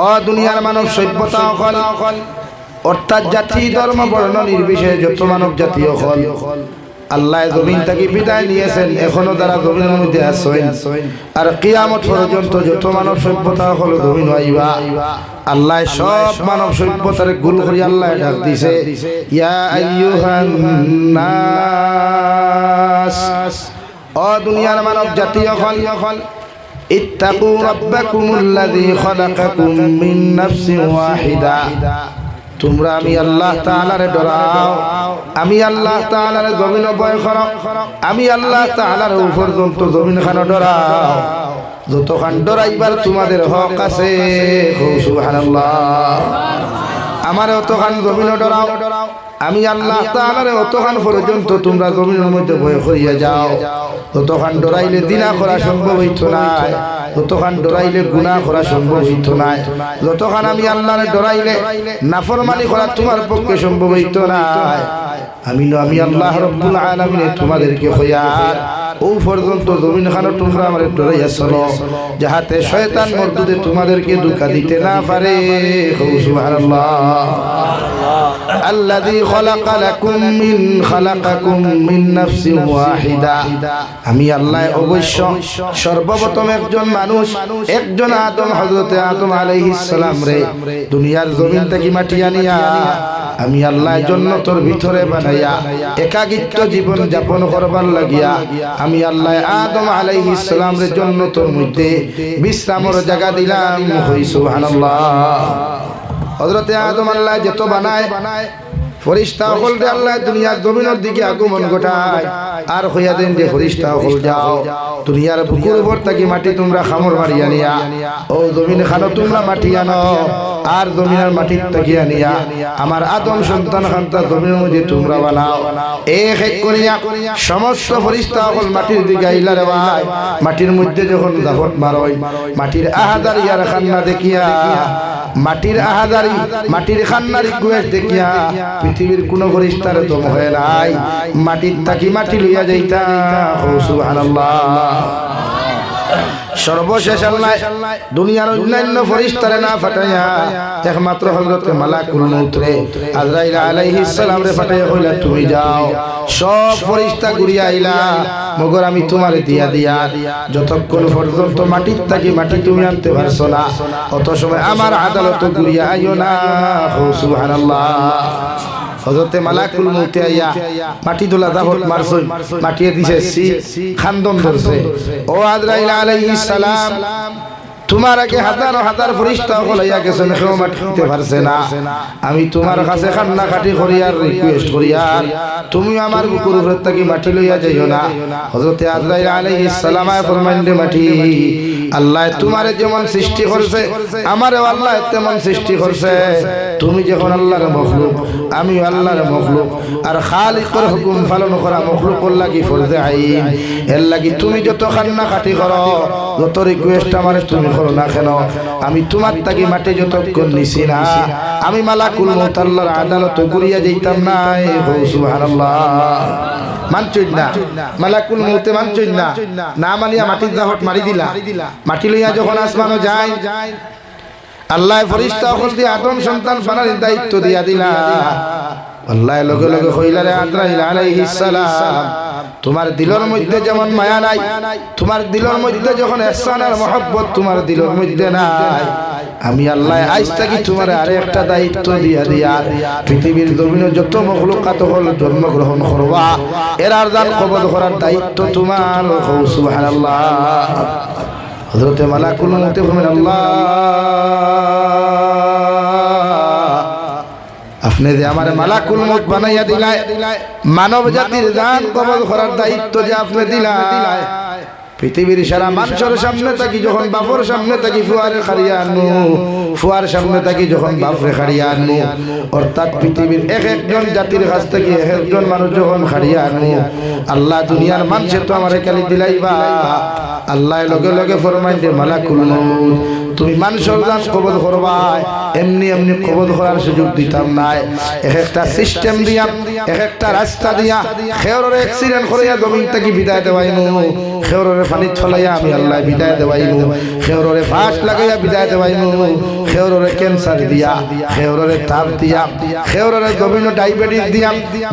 ও দুনিয়ার মানব সভ্যতা হল অর্থাৎ জাতি ধর্ম বর্ণ নির্বিশেষে যত মানব জাতি হল আল্লাহ জমিন থেকে বিদায় নিয়েছেন, এখনো তারা জমিনের মধ্যে আছেন। আর কিয়ামত পর্যন্ত যত মানব সভ্যতা হল জমিন আইবা, আল্লাহ সব মানব সভ্যতার গুল করি আল্লাহ ডাক দিছে, ইয়া আইয়ুহান নাস, ও দুনিয়ার মানব জাতি হল ইত্তাকু রাব্বাকুমুল্লাযী খালাকাকুম মিন নাফসিন ওয়াহিদা, তোমরা আমি আল্লাহ তাআলারে ডরাও, আমি আল্লাহ তাআলারে জমিন ভয় করো, আমি আল্লাহ তাআলার উপর যত জমিন খানো ডরাও, যতখান ডরাইবার তোমাদের হক আছে। সুবহানাল্লাহ। আমার অতখান জমিন ডরাও, আমি আল্লাহ তাআলারে অতখান পর্যন্ত তোমরা জমিনের মধ্যে ভয় করিয়া যাও। ততখান ডরাইলে দিনা করা সম্ভব হইত নাই, ততখান ডরাইলে গুনাহ করা সম্ভব হইত নাই, যতখান আমি আল্লাহরে ডরাইলে নাফরমানি করা তোমার পক্ষে সম্ভব হইত নাই। আমি আল্লাহ রাব্বুল আলামিন তোমাদেরকে খয়ার ও পর্যন্ত জমিন খানো তোমরা আমারে ডরাইয়া চলো, যাহাতে শয়তান মরদুদে তোমাদেরকে ধোঁকা দিতে না পারে। সুবহানাল্লাহ। আল্লাযী খালাকাকুম মিন নাফসিন ওয়াহিদা, আমি আল্লাহ অবশ্য সর্বপ্রথম একজন মানুষ, একজন আদম, হযরতে আদম আলাইহিস সালাম রে দুনিয়ার জমিন থেকে মাটি আনিয়া আমি আল্লাহ জান্নাতের ভিতরে বানাইয়া একাকিত্ব জীবন যাপন করবার লাগিয়া আমি আল্লাহ আদম আলাইহিস সালাম রে জান্নাতের মধ্যে বিশ্রামের জায়গা দিলাম। সুবহানাল্লাহ। হযরতে আদম আল্লাহ যত বানায় ফরিস্তা হল রে আল্লাহ দুনিয়ার জমিনের দিকে আগমন ঘটায়, আর হইয়া দেন যে ফরিস্তা হল যাও দুনিয়ার বুকুর উপর থাকি মাটি তোমরা খামর মারিয়া নিয়া ও জমিন খানো তোমরা মাটি আনো, আর জমিনের মাটির থাকি আনিয়া আমার আদম সন্তান খান্তা জমিনের মধ্যে তোমরা বানাও। এক এক করিয়া সমস্ত ফরিস্তা হল মাটির দিকে আইলা রে ভাই। মাটির মধ্যে যখন দাফট মারই, মাটির আহাদারি আর খান্না দেখিয়া, মাটির আহাদারি মাটির খান্নারি গুয়েস দেখিয়া পৃথিবীর কোন ফরিস্তার দম হয় নাই, মাটির থাকি মাটি লইয়া যাইতা। সুবহানাল্লাহ। সর্বশেষ আল্লাহ দুনিয়ার অন্যান্য ফরিস্তারে না ফাটাইয়া একমাত্র হযরতে মালাকুল মউত রে আজরাইল আলাইহিস সালাম রে ফাটাইয়া কইলা তুমি যাও, সব ফরিস্তা ঘুরিয়া আইলা, মগর আমি তোমারে দিয়া দিয়া যতক্ষণ পর্যন্ত মাটির থাকি মাটি তুমি আনতে পারছো না, অত সময় আমার আদালত ঘুরিয়া আইও না। সুবহানাল্লাহ। হযরতে মালাকুল মউত আইয়া মাটি তোলা দাহত মারছই, মাটিয়ে দিছে খান্দন ধরছে, ও আজরাইল আলাইহিস সালাম তোমার আগে হাজার হাজার ফরিস্তা হলাইয়া গেছেন, কেউ মাটিতে পারছে না, আমি তোমার কাছে কান্না কাটি করি আর রিকোয়েস্ট করি আর তুমি আমার বুকুর উপর থেকে মাটি লইয়া যাইও না। হযরতে আজরাইল আলাইহিস সালাম ফরমাইলেন মাটি আল্লাহ তোমারে যেমন সৃষ্টি করছে আমারও আল্লাহ তেমন সৃষ্টি করছে, তুমি যখন আল্লাহর মখলুক আমি আল্লাহর মখলুক, আর খালিকের হুকুম পালন করা মখলুকের লাগি ফরজে আইন, এর লাগি তুমি যত কান্না কাটি করো যত রিকোয়েস্ট আমারে তুমি করো না কেন, আমি তোমার তাকে মাটি যতক্ষণ নিছি না আমি মালাকুল মউত আল্লাহর আদালত ঘুরিয়া যাইতাম না। সুবহানাল্লাহ। মানছই না মালাকুল মউতে, মানছই না, না মানিয়া মাটির দাহট মারি দিলা, মাটি লইয়া যখন আসমানো যায় আল্লাহ ফরিস্তা হল দিয়ে আদম সন্তান বানার দায়িত্ব দিয়া দিলা। আল্লাহ লগে লগে কইলা রে আজরাইল আলাইহিস সালাম তোমার দিলের মধ্যে যেমন মায়া নাই, তোমার দিলের মধ্যে যখন ইহসান আর মহব্বত তোমার দিলের মধ্যে নাই, আমি আল্লাহ আজ থেকে তোমার আরে একটা দায়িত্ব দিয়া দিয়া পৃথিবীর জমিনে যত মখলুকাত হল জন্মগ্রহণ করবা এর আরজান কবজ করার দায়িত্ব তোমার। সুবহানাল্লাহ। হযরতে মালাকুল মউত ফরমান আল্লাহ আপনি যে আমার মালাকুল মউত বানাইয়া দিলাই, মানব জাতির জান কবজ করার দায়িত্ব যে আপনি দিলাই, পৃথিবীর সারা মানুষের সামনে থাকি যখন বাপর সামনে থাকি ফুয়ারে খাড়িয়া আনু, ফুয়ার সামনে থাকি যখন বাপরে খাড়িয়া আনু, অর্থাৎ পৃথিবীর এক একজন জাতির কাছ থেকে এক একজন মানুষ যখন খাড়িয়া আনু, আল্লাহ দুনিয়ার মানুষের তো আমারে কালি দিলাইবা। আল্লাহ লগে লগে ফরমাইন যে মালাকুল মউত তুমি মানুষের জান কবজ করবাই এমনি এমনি কবজ করার সুযোগ দিতাম নাই এক একটা সিস্টেম দিয়া এক একটা রাস্তা দিয়া খেয়রের অ্যাক্সিডেন্ট করিয়া জমিন থেকে বিদায় দেওয়াইনু খেয়রের পানি ছলাইয়া আমি আল্লাহ বিদায় দেওয়াইনু খেয়রের ফাঁস লাগাইয়া বিদায় দেওয়াইনু খেয়রের ক্যান্সার দিয়া খেয়রের তাপ দিয়া খেয়রের জমিন ডায়াবেটিস দিয়া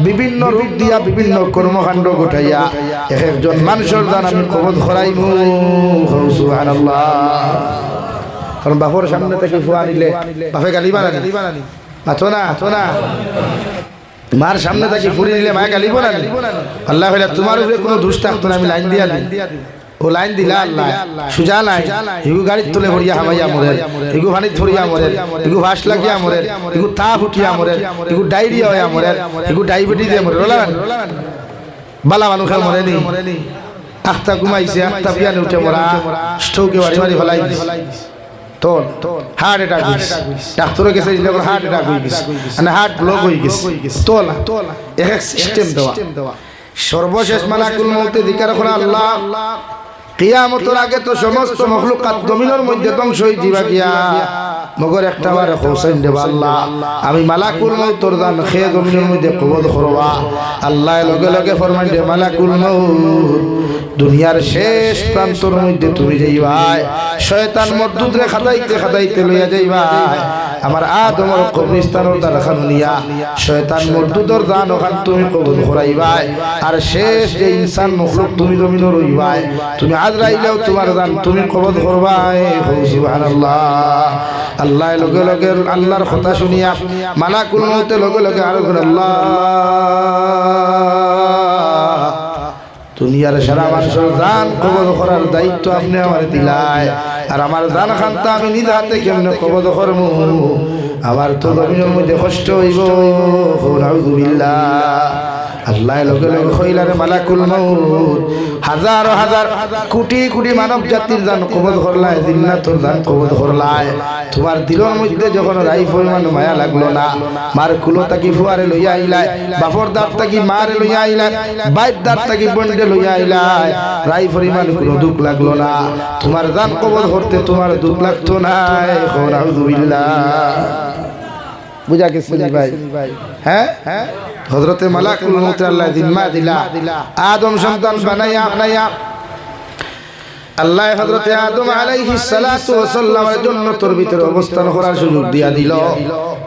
বিভিন্ন রোগ দিয়া বিভিন্ন কর্মকাণ্ড ঘটাইয়া এক একজন মানুষের জান আমি কবজ করাইমু সুবহানাল্লাহ কারণ বাপর সামনে থেকে ফুয়া নিলে বাপে গালি বানানি মাথো না মার সামনে থেকে ফুরি নিলে মায়ে গালি বানানি আল্লাহ বলে তোমার উপরে কোনো দোষ থাকতো না আমি লাইন দিয়া ও লাইন দিলা আল্লাহ সুজা নাই এগু গাড়ির তুলে ভরিয়া হামাইয়া মরের এগু পানিত ভরিয়া মরের এগু ভাস লাগিয়া মরের এগু তাপ উঠিয়া মরের এগু ডায়রিয়া হইয়া মরের এগু ডায়াবেটিস দিয়ে মরে বালা মানুষের মরেনি আখতা ঘুমাইছে আখতা পিয়ানে উঠে মরা স্ট্রোকে বাড়ি বাড়ি ফেলাই তোল হার্ট অ্যাটাক হইছে ডাক্তারে গেছে হার্ট অ্যাটাক হয়ে গেছে মানে হার্ট ব্লক হয়ে গেছে তোল এক সিস্টেম দেওয়া সর্বশেষ মালাকুল মউতে জিকির করে আল্লাহ কিয়ামতের আগে তো সমস্ত মখলুকাত জমিনের মধ্যে ধ্বংস হয়ে যাবে গিয়া মগর একটা বার হোসেন দেব আল্লাহ আমি মালাকুল মউতের দান খেয়ে জমিনের মধ্যে কবজ করবা আল্লাহ লগে লগে ফরমান দে মালাকুল মউত দুনিয়ার শেষ প্রান্তর মধ্যে তুমি যাইবাই শয়তান মরদুদরে খাদাইতে লইয়া যাইবাই আমার আদমর কবরস্থানের দ্বারখান নিয়া শয়তান মরদুদর দান ওখান তুমি কবজ করাইবাই আর শেষ যে ইনসান মখলুক তুমি জমিনে রইবাই তুমি আজরাইলেও তোমার দান তুমি কবজ করবাই সুবহানাল্লাহ আল্লাহ লগে লগে আল্লাহর কথা শুনিয়া মালাকুল মউতে লগে লগে আর আল্লাহ দুনিয়ার সারা মানুষের জান কবজ করার দায়িত্ব আপনি আমার দিলাই আর আমার জান খানটা আমি নিজ হাতে কেমনে কবজ করবো আমার তো জমিনের মধ্যে কষ্ট হইব নাউযুবিল্লাহ আল্লাহ লগে লগে কইলারে মালাকুল মউত হাজার হাজার কোটি কোটি মানব জাতির জান কবজ করলাই জিন্নাতুর জান কবজ করলাই তোমার দিলের মধ্যে যখন রাই পরিমাণ মায়া লাগলো না মার কুলো তাকি ফুয়ারে লইয়া আইলাই বাপর দাঁত তাকি মারে লইয়া আইলাই বাইর দাঁত তাকি বন্ডে লইয়া আইলাই রাই পরিমাণ কোনো দুঃখ লাগলো না তোমার জান কবজ করতে তোমার দুঃখ লাগতো না নাউযুবিল্লাহ বুঝা গেছে ভাই হ্যাঁ হযরতে মালাকুল মউত আল্লাহ জিম্মা দিলা আদম সন্তান বানাইয়া আল্লাহ হযরতে আদম আলাইহিস সালাতু ওয়াস সালামের জন্য তোর ভিতরে অবস্থান করার সুযোগ দিয়া দিল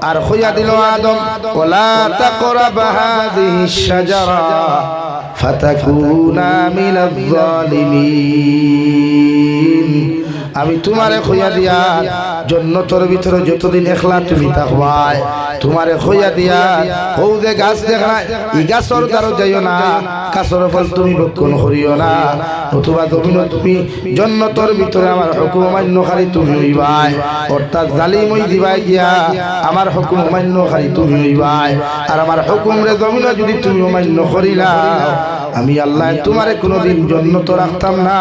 আর কইয়া দিল আদম ওয়ালা তাকরাবা হাযিহিশ শাজারা ফাতাকুনা মিনাজ জালিমিন আমি তোমারে কইয়া দিয়া জান্নাতের ভিতরে যতদিন একলা তুমি থাকবাই তোমারে কইয়া দিয়া হৌ যে গাছ দেখায় এই গাছর দ্বারা যাইও না গাছর ফল তুমি ভক্ষণ করিও না নতুবা তুমি জান্নাতের ভিতরে আমার হুকুম মান্যকারী তুমি হইবাই অর্থাৎ জালিম হই দিবাই গিয়া আমার হুকুম মান্যকারী তুমি হইবাই আর আমার হুকুম রে জমিনে যদি তুমি অমান্য করিলা আমি আল্লাহ তোমারে কোনোদিন জান্নাতে রাখতাম না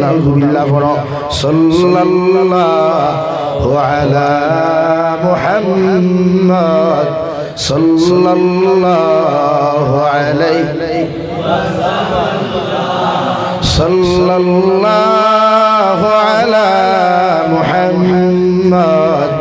নাউযুবিল্লাহ বড় সাল্লাল্লাহু আলা মুহাম্মদ সাল্লাল্লাহু আলাইহি সাল্লাল্লাহু আলা মুহাম্মদ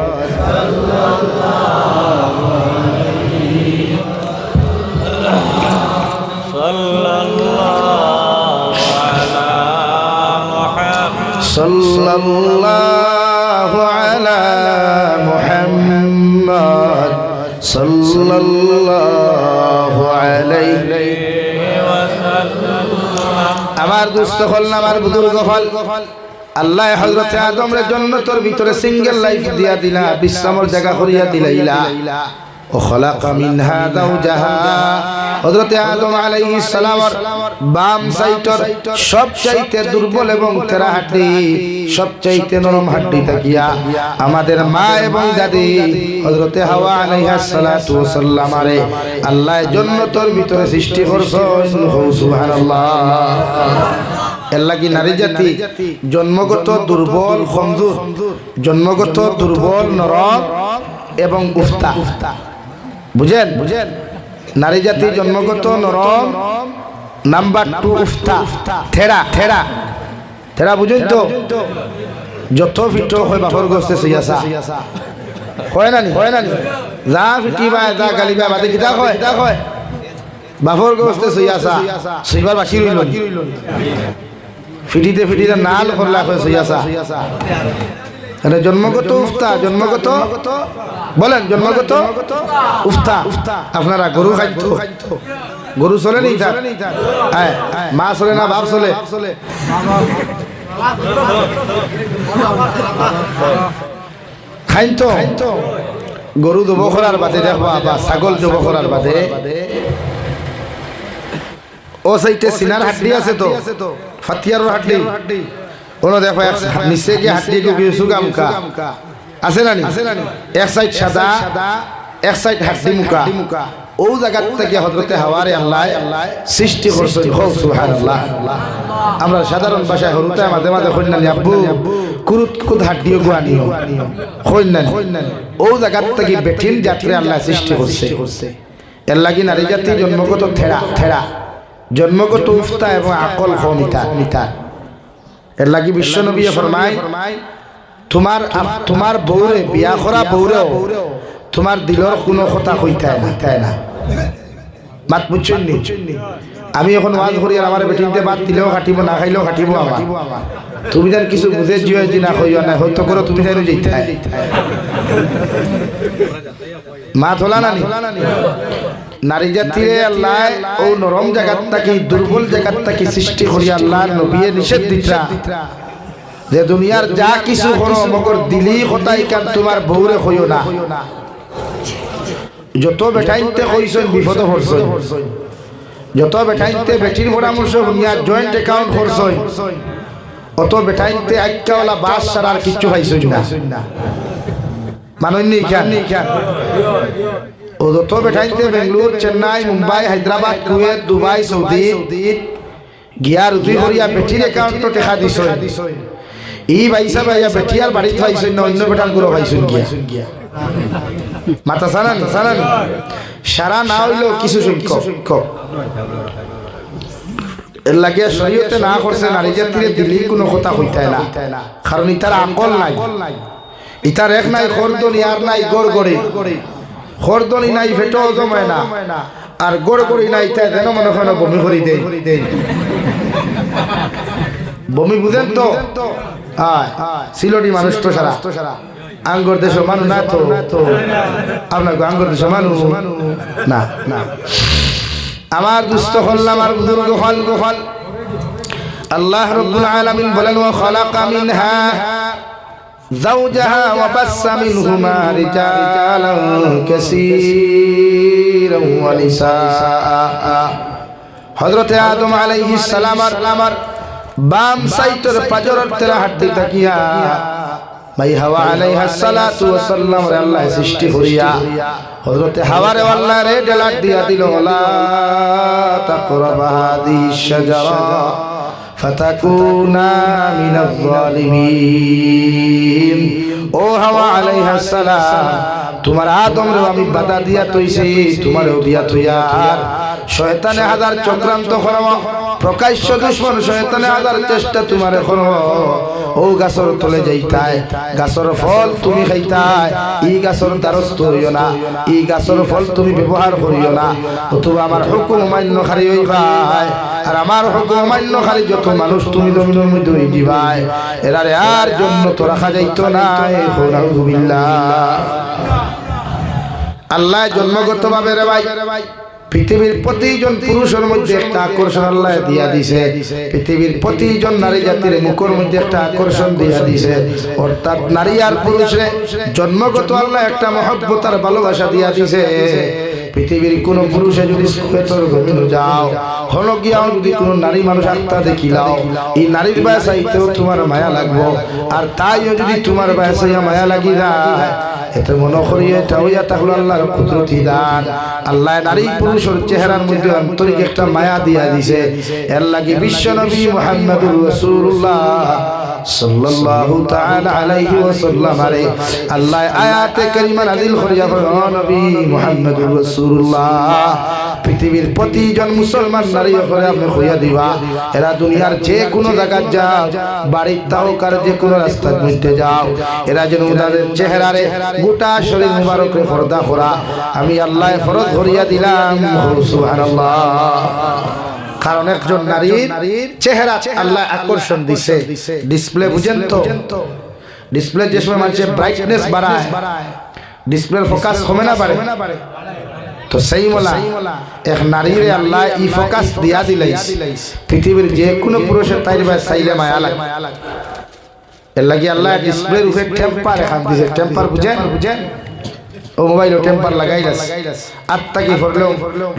সাল্লাল্লাহু আলা মুহাম্মদ সাল্লাল্লাহু আলাইহি ওয়াসাল্লাম আমার দোস্ত হল না আমার বুজুর্গ হল আল্লাহ হযরত আদমের জান্নাতের ভিতরে সিঙ্গেল লাইফ দিয়া দিলা বিশ্রামের জায়গা করিয়া দিলাইলা ও খলাকা মিনহা যাওজাহা হযরত আদম আলাইহিস সালামের বাম সাইডের সবচাইতে দুর্বল এবং তেরা হাড্ডি সবচাইতে নরম হাড্ডি তাকিয়া আমাদের মা এবং দাদি হযরত হাওয়া আলাইহিস সালাতু ওয়াস সালামারে আল্লাহ জান্নাতের ভিতরে সৃষ্টি করছেন সুবহানাল্লাহ আল্লাহ কি নারী জাতি জন্মগত দুর্বল কমজোর জন্মগত দুর্বল নরম এবং উফতা বুঝেন নারী জাতি জন্মগত নরম নাম্বার 2 উফতা থেড়া বুঝেন তো যত ফিটো হয় বাপর গোস্তে সইয়াসা হয় না নি যা ফিটিবা যা গালিবা বাদে কিতা হয় বাপর গোস্তে সইয়াসা সইবার বাকি রইল ফিটিতে নাল করলা হয় সইয়াসা আরে জন্মগত উফতা জন্মগত বলেন জন্মগত উফতা আপনারা গরু খাইতো গরু চলে নি হ্যাঁ মা চলে না বাপ চলে খাইতো গরু জব করার বাদে দেখবা বা ছাগল জব করার বাদে ও সাইটে সিনার হাড্ডি আছে তো ফাতিয়ার হাড্ডি ওনো দেখো নিচে গিয়ে হাড্ডি কিছু গামকা আছে না এক সাইড সাদা এক সাইড হাড্ডি মুকা ও জায়গার থেকে হযরতে হাওয়ারে আল্লাহ সৃষ্টি করছেন সুবহানাল্লাহ আমরা সাধারণ ভাষায় হরুতে মাঝে মাঝে কইনালি আব্বু কুরুত কুদ হাড্ডিও গুয়ানিও কইনালি ও জায়গার থেকে বেঠিন যাত্রে আল্লাহ সৃষ্টি করছে এর লাগি নারী জাতি জন্মগত থেড়া জন্মগত উফতা এবং আকল নিতা এর লাগি বিশ্ব নবী ফরমায় তোমার বউরে বিয়া করা বউরেও তোমার দিলর কোনো কথা কইতায় না মাত বুঝছেন নি আমি এখন ওয়াজ করি আর আমার বেটিনতে বাদ দিলেও খাটিব না খাইলেও খাটিব আমার তুমি যেন কিছু বুঝে জিও দিনা কইও না হয়তো করো তুমি যেন যেইতায় মাত হলা না নারী জাতিরে আল্লাহ ও নরম জায়গার থাকি দুর্বল জায়গার থাকি সৃষ্টি করি আল্লাহর নবীয়ে নিষেধ দিতা যে দুনিয়ার যা কিছু করো মগর দিলি কথাই কান তোমার বউরে কইও না যত বেটাইতে কইছেন বিপদ পড়ছেন যত বেটাইতে বেটির পরামর্শ শুনিয়া জয়েন্ট অ্যাকাউন্ট করছেন অত বেটাইতে আইকাওয়ালা বাস ছাড়া আর কিচ্ছু পাইছেন না মাননি কেন ও যত বেটাইতে Bangalore Chennai Mumbai Hyderabad Kuwait Dubai Saudi গিয়া রুজি করিয়া বেটির অ্যাকাউন্ট টেকা দিছেন এই বাইসা ভাইয়া বেটিয়ার বাড়িতে পাইছেন না অন্য বেটার গুলো পাইছেন গিয়া মাতা সানানি সারা না হইলেও কিছু সংখ্যক এর লাগে শরীয়তে না করছে নারী জাতিরে দিলি কোনো কথা হইতায় না কারণ ইতার আকল নাই ইতার এক নাই খরদনি আর নাই গড়গড়ি খরদনি নাই ফেটো জমায় না আর গড়গড়ি নাই তাই যেন মনে হয় বমি করি দেয় বমি বুঝেন তো সিলটি মানুষ তো সারা আঙ্গুর দেশ মানুষ না তো আপনার আঙ্গুর দেশ মানুষ না আমার দুস্থ হল্লাম আর বুজুর্গ হল আল্লাহ রাব্বুল আলামিন বলেন ওয়া খালাকা মিনহা যাওজাহা ওয়া বাসসা মিনহুমা রিজালান কাসীরান ওয়া নিসা হযরতে আদম আলাইহিস সালাম আর বাম সাইটের পাজরের তেরা হাড্ডি তাকিয়া মাই হাওয়া আলাইহিস সালাতু ওয়া সাল্লাম রে আল্লাহ সৃষ্টি করিয়া হযরতে হাওয়া রে আল্লাহ রে ডেলাট দিয়া দিল লা তাকরাবা হাদিস শাজারা ফাতাকুনা মিনাজ জালিমিন ও হাওয়া আলাইহিস সালাম তোমার আদম রে আমি বাধা দিয়া তইছি তোমারও দিয়া তইয়া শয়তানে হাজার চক্রান্ত করবা প্রকাশ্য দুশ্মন শয়তানে হাজার চেষ্টা তোমার করব ও গাছর তলে যাইতায় গাছর ফল তুমি খাইতায় এই গাছর দ্বারস্থ হইও না এই গাছর ফল তুমি ব্যবহার করিও না অথবা আমার হুকুম মান্য খারি হইবাই আর আমার হুকুম মান্য খারি যত মানুষ তুমি জমিনের মধ্যে হই দিবাই এরারে আর জন্য তো রাখা যাইতো না নাউযুবিল্লাহ আল্লাহ জন্মগতভাবে রে ভাই পৃথিবীর প্রতিজন পুরুষের মধ্যে একটা আকর্ষণ আল্লাহ দিয়া দিছে পৃথিবীর প্রতিজন নারী জাতির মুখের মধ্যে একটা আকর্ষণ দিয়া দিছে অর্থাৎ নারী আর পুরুষে জন্মগত আল্লাহ একটা মহব্বত আর ভালোবাসা দিয়া দিছে পৃথিবীর কোন পুরুষে যদি তোর গমিনো যাও হলো গিয়াও যদি কোনো নারী মানুষ আত্মা দেখিলাও এই নারীর বয়সাইতেও তোমার মায়া লাগবো আর তাইও যদি তোমার বয়সাইয়া মায়া লাগি যায় এতে মনে করি এটা হইয়া থাকলো আল্লাহর কুদরতি দান। আল্লাহ নারী পুরুষের চেহারার মধ্যে আন্তরিক একটা মায়া দিয়া দিছে। এর লাগি বিশ্ব নবী মুহাম্মদুর রাসূলুল্লাহ সাল্লাল্লাহু তাআলা আলাইহি ওয়াসাল্লাম আরে আল্লাহ আয়াতে কারিমা নাযিল করিয়া বলেন, নবী মুহাম্মদুর রাসূলুল্লাহ পৃথিবীর প্রতিজন মুসলমান নারী করে আপনি হইয়া দিবা, এরা দুনিয়ার যে কোনো জায়গায় যাও, বাড়ির তাও কার যে কোনো রাস্তার মধ্যে যাও, এরা যেন তাদের চেহারারে গোটা শরীর মুবারকে পর্দা করা আমি আল্লাহ ফরজ করিয়া দিলাম। সুবহানাল্লাহ। কারণ একজন নারীর চেহারা আল্লাহ আকর্ষণ দিছে। ডিসপ্লে বুঝেন তো, ডিসপ্লে যে সময় মানুষের ব্রাইটনেস বাড়ায়, ডিসপ্লের ফোকাস কমে না বাড়ে, তো সেই মোলা এক নারীরে আল্লাহ ই ফোকাস দিয়া দিলাইস। পৃথিবীর যে কোনো পুরুষের তাইর বা চাইলে মায়া লাগে। এর লাগি আল্লাহ ডিসপ্লের উপরে টেম্পার এখান দিছে। টেম্পার বুঝেন? ও মোবাইল টেম্পার লাগাইলাস আত্মা কি ফরলেও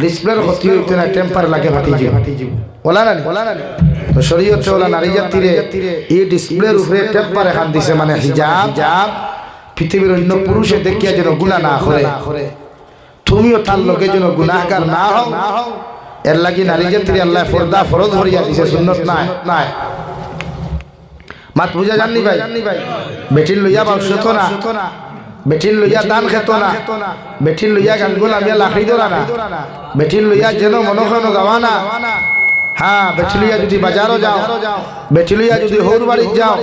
ডিসপ্লের ক্ষতি হইতে না, টেম্পার লাগে ফাটি যাব। ওলা না তো শরীয়তে ওলা নারী জাতিরে এই ডিসপ্লের উপরে টেম্পার এখান দিছে, মানে হিজাব। পৃথিবীর অন্য পুরুষে দেখিয়া যেন গুনাহ না করে, তুমিও তার লোকে যেন গুনাহগার না হও। এর লাগি নারী জাতিরে আল্লাহ পর্দা ফরজ করিয়া দিছে, সুন্নত নাই। মাত বুঝা জাননি ভাই? বেটির লইয়া বাউসত না, বেটির লইয়া দান খেত না, বেটির লইয়া গানগুল আমি লাখড়ি ধরা না, বেটির লইয়া যেন মনক্ষণ যাওয়া না। হ্যাঁ, বেটি লইয়া যদি বাজারও যাও, বেটি লইয়া যদি হৌর বাড়ি যাও,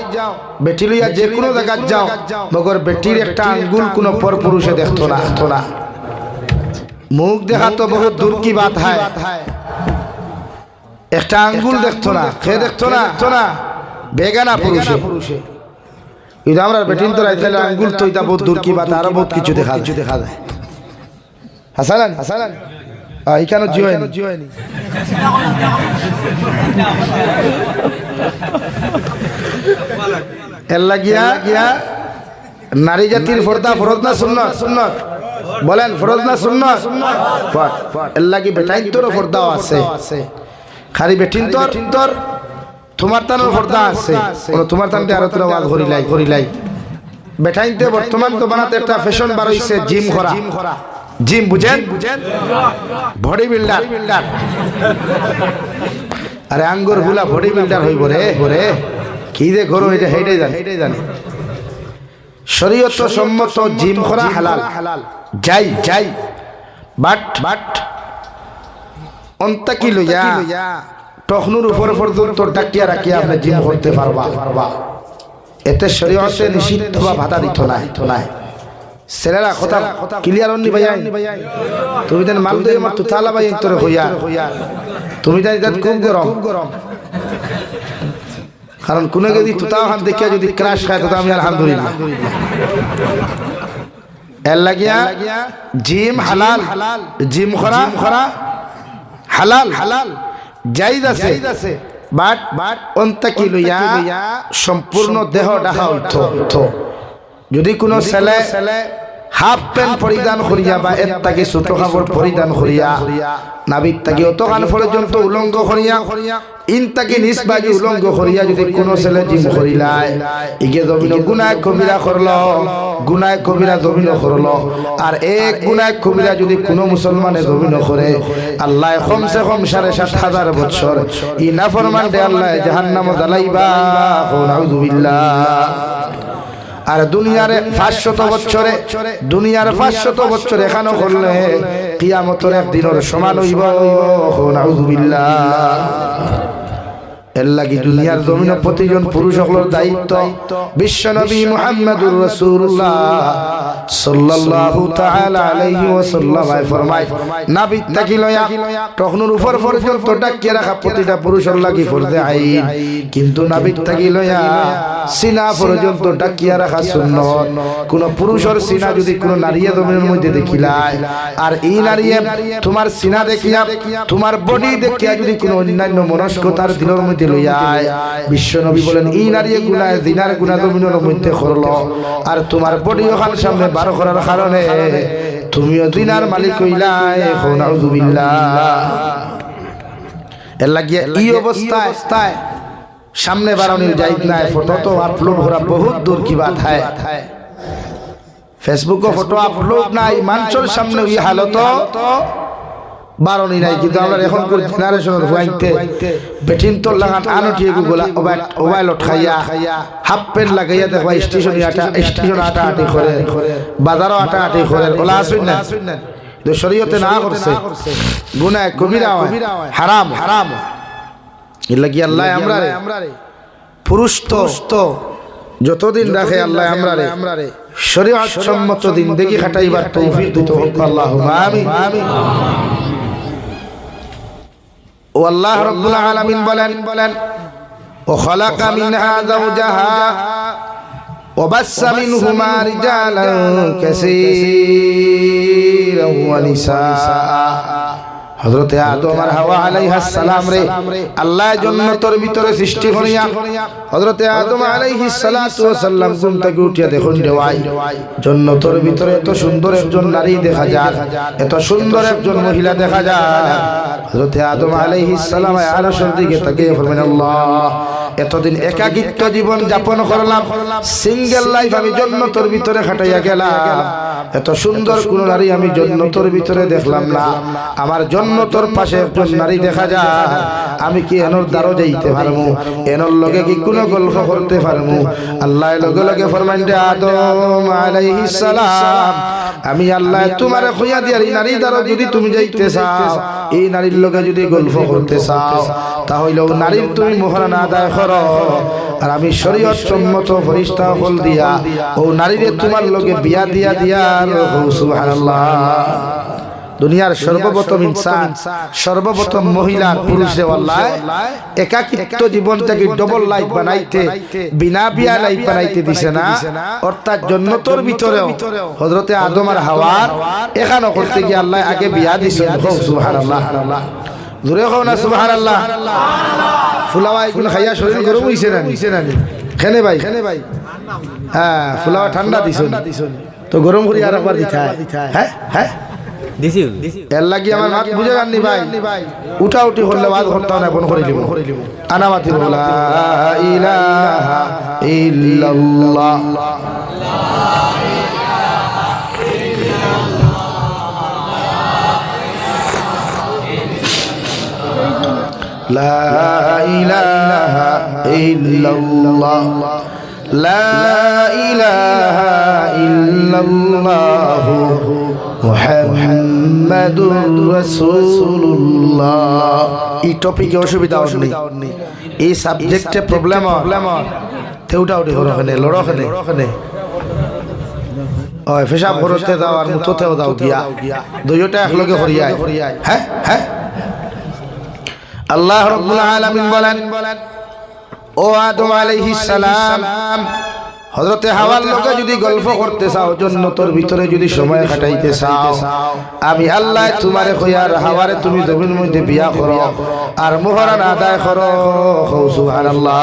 বেটি লইয়া যে কোনো জায়গায় যাও, মগর বেটির একটা আঙ্গুল কোনো পর পুরুষে দেখতো না। মুখ দেখা তো বহুত দূর কি বাত হয়, একটা আঙ্গুল দেখতো না, খেয়ে দেখতো না বেগানা পুরুষে। কিন্তু আমরা বেটিন তো রাইতে আঙ্গুল তো এটা বহুত দূর কি বাত, আরো বহুত কিছু দেখা যায়। হাসান এখানে জিওয়নি এর লাগিয়া নারী জাতির পর্দা ফরজ না সুন্নাত? বলেন ফরজ না সুন্নাত? এর লাগি বেটাইন তোর পর্দাও আছে, খালি বেটিন তোর তোমার তানোর পর্দা আছে। তোমার তানতে আরো তোর আওয়াজ করিলাই বেটাইনতে বর্তমান তো বানাতে একটা ফ্যাশন বার হইছে, জিম করা। জিম বুঝেন? Body builder. আরে আঙ্গুর গুলা বডি বিল্ডার হইব রে, কি যে করো এটা হেইটাই জানে। শরীয়ত সম্মত জিম করা হালাল, যাই বাট অন্তা কি লইয়া তখনুর উপর পর্যন্ত ডাকিয়া রাখিয়া আপনি জিম করতে পারবা, এতে শরীয়তে নিষিদ্ধ বা বাধা দিত নাই। ছেলেরা কথা ক্লিয়ার অন্য ভাই, তুমি দেন মাল দই আমার তুতালা ভাই তোর হইয়া, তুমি জানি তাত খুব গরম। কারণ কোনো যদি তুতাও হাত দেখিয়া যদি ক্রাশ খায় তো আমি আলহামদুলিল্লাহ। এর লাগিয়া জিম হালাল, জিম করা হালাল জায়েজ আছে, বাট অন্তা কি লইয়া সম্পূর্ণ দেহ ঢাকা হইতো। যদি কোনো ছেলে হাফ প্যান্ট পরিধান করিয়া বা এর তাকে ছোট কাপড় পরিধান করিয়া নাবিক তাকে অতখান পর্যন্ত উলঙ্গ করিয়া ইন তাকে নিজ বাজি উলঙ্গ করিয়া যদি কোনো ছেলে জিম করিলায়, ইগে জমিন গুনাহ কবিরা জমিন করলো। আর এক গুনাহ কবিরা যদি কোনো মুসলমানে জমিন করে, আল্লাহ কমসে কম ৭,৫০০ বছর ই নাফরমান দে আল্লাহ জাহান্নাম জ্বালাইবা। নাউযুবিল্লাহ। আর দুনিয়ার 500 বছর এখানে করলে কিয়ামতের একদিনের সমান হইব। নাউযুবিল্লাহ। এর লাগি দুনিয়ার জমিনে প্রতিজন পুরুষ সকলের দায়িত্ব বিশ্ব নবী মুহাম্মদুর রাসূলুল্লাহ সাল্লাল্লাহু তাআলা আলাইহি ওয়াসাল্লাম ফরমায়, নাবিত তাকি লয়া তখনুর উপর পর্যন্ত ডাকিয়ে রাখা প্রতিটা পুরুষের লাগি ফরজে আইন, কিন্তু নাবিত তাকি লয়া সিনা পর্যন্ত ডাকিয়ে রাখা সুন্নত। কোন পুরুষের সিনা যদি কোন নারীর জমিনের মধ্যে দেখিলায়, আর এই নারী তোমার সিনা দেখিয়া তোমার বডি দেখিয়া যদি কোনো অন্যান্য মনস্কতার দিলের মধ্যে লইয়ায়, বিশ্ব নবী বলেন এই নারী গুনাহ জিনার গুনাহ জমিনের মধ্যে করলো, আর তোমার বডি ওখান সামনে বার করার কারণে তুমিও জিনার মালিক হইলাই। নাউযুবিল্লাহ। এর লাগিয়া এই অবস্থায় সামনে বাড়ানোর জায়গা নাই, ফটো তো আপলোড করা বহুত দূর কি বাত হয়। ফেসবুকে ফটো আপলোড নাই মানুষের সামনে ওই হালত বারণই নাই কিন্তু আমরা এখন জেনারেশনের হুয়াইতে বেঠিন তোর লাগান আনঠিয়ে গুগলা মোবাইলত খাইয়া হাফ প্যান্ট লাগাইয়া দেখবা স্টেশন আটা আটি করে বাজারও আটা আটি করে ওলা আসুন না শরীয়তে না করছে গুনাহ কবিরা হারাম হারাম এর লাগি আল্লাহ আমরা পুরুষ তো যতদিন রাখে আল্লাহ আমরা শরীয়ত সম্মত জিন্দেগি কাটাইবার তৌফিক দিত হোক আল্লাহুম্মা আমিন ও আল্লাহ রাব্বুল আলামিন বলেন ও খালাকা মিনহা যাওজাহা ওয়া বাসসা মিনহুমা রিজালান কাসীরান ওয়া নিসা হযরতে আদম আর হাওয়া আলাইহিস সালাম রে আল্লাহ জান্নাতের ভিতরে সৃষ্টি করিয়া হযরতে আদম আলাইহিস সালাতু ওয়াস সালাম ঘুম থেকে উঠিয়া দেখুন রে ভাই জান্নাতের ভিতরে এত সুন্দর একজন নারী দেখা যায় এত সুন্দর একজন মহিলা দেখা যায় হযরতে আদম আলাইহিস সালাম আরশের দিকে তাকিয়ে বলেন আল্লাহ এতদিন একাকিত্ব জীবন যাপন করলাম সিঙ্গেল লাইফ আমি জান্নাতের ভিতরে কাটাইয়া গেলাম এত সুন্দর কোন নারী আমি জান্নাতের ভিতরে দেখলাম না আমার জান্নাতের পাশে একজন নারী দেখা যায় আমি কি এনর দ্বারও যাইতে পারমু এনর লগে কি কোনো গল্প করতে পারমু আল্লাহ লগে লগে ফরমান দে আদম আলাইহিস সালাম আমি আল্লাহ তোমারে কইয়া দিয়ার এই নারী দ্বারও যদি তুমি যাইতে চাও এই নারীর লগে যদি গল্প করতে চাও তাহলে ও নারীর তুমি মোহরানা আদায় করো আর আমি শরীয়ত সম্মত ফরিস্তা হল দিয়া ও নারীরে তোমার লগে বিয়া দিয়া সুবহানাল্লাহ দুনিয়ার সর্বপ্রথম ইনসান সর্বপ্রথম মহিলা পুরুষে আল্লাহ একাকিত্ব জীবনটাকে ডবল লাইফ বানাইতে বিনা বিয়া লাইফ বানাইতে দিছে না অর্থাৎ জান্নাতের ভিতরেও হযরতে আদম আর হাওয়ার এখানে করতে গিয়ে আল্লাহ আগে বিয়া দিছেন সুবহানাল্লাহ জোরে কও না সুবহানাল্লাহ ফুলাওয়া এগুলো খাইয়া শরীর গরম হইছে না খেনে ভাই হ্যাঁ ফুলাওয়া ঠান্ডা দিছেন তো গরম করে আর একবার দিথায় হ্যাঁ দিছি এর লাগি আমার মাত বুঝে গাননি ভাই উঠা উঠি হলে বাদ করতে না কোন করে দিব আনামাতি লা ইলাহা ইল্লাল্লাহ লা ইলাহা ইল্লাল্লাহ লা ইলাহা ইল্লাল্লাহ মুহাম্মাদুর রাসূলুল্লাহ এই টপিকে অসুবিধা নেই এই সাবজেক্টে প্রবলেম তেউটা উঠে হরখানে লড়খানে ওই পেশাব করতে দাও আর মুততেও দাও দিয়া দুইটা একলগে করিয়ায় হ্যাঁ আল্লাহ রাব্বুল আলামিন বলেন ও আদম আলাইহিস সালাম হযরতে হাওয়ার লগে যদি গল্প করতে চাও জান্নাতের ভিতরে যদি সময় কাটাইতে চাও আমি আল্লাহ তোমারে কইয়ার হাওয়ারে তুমি জমির মধ্যে বিয়া করো আর মোহরানা আদায় করো সুবহানাল্লাহ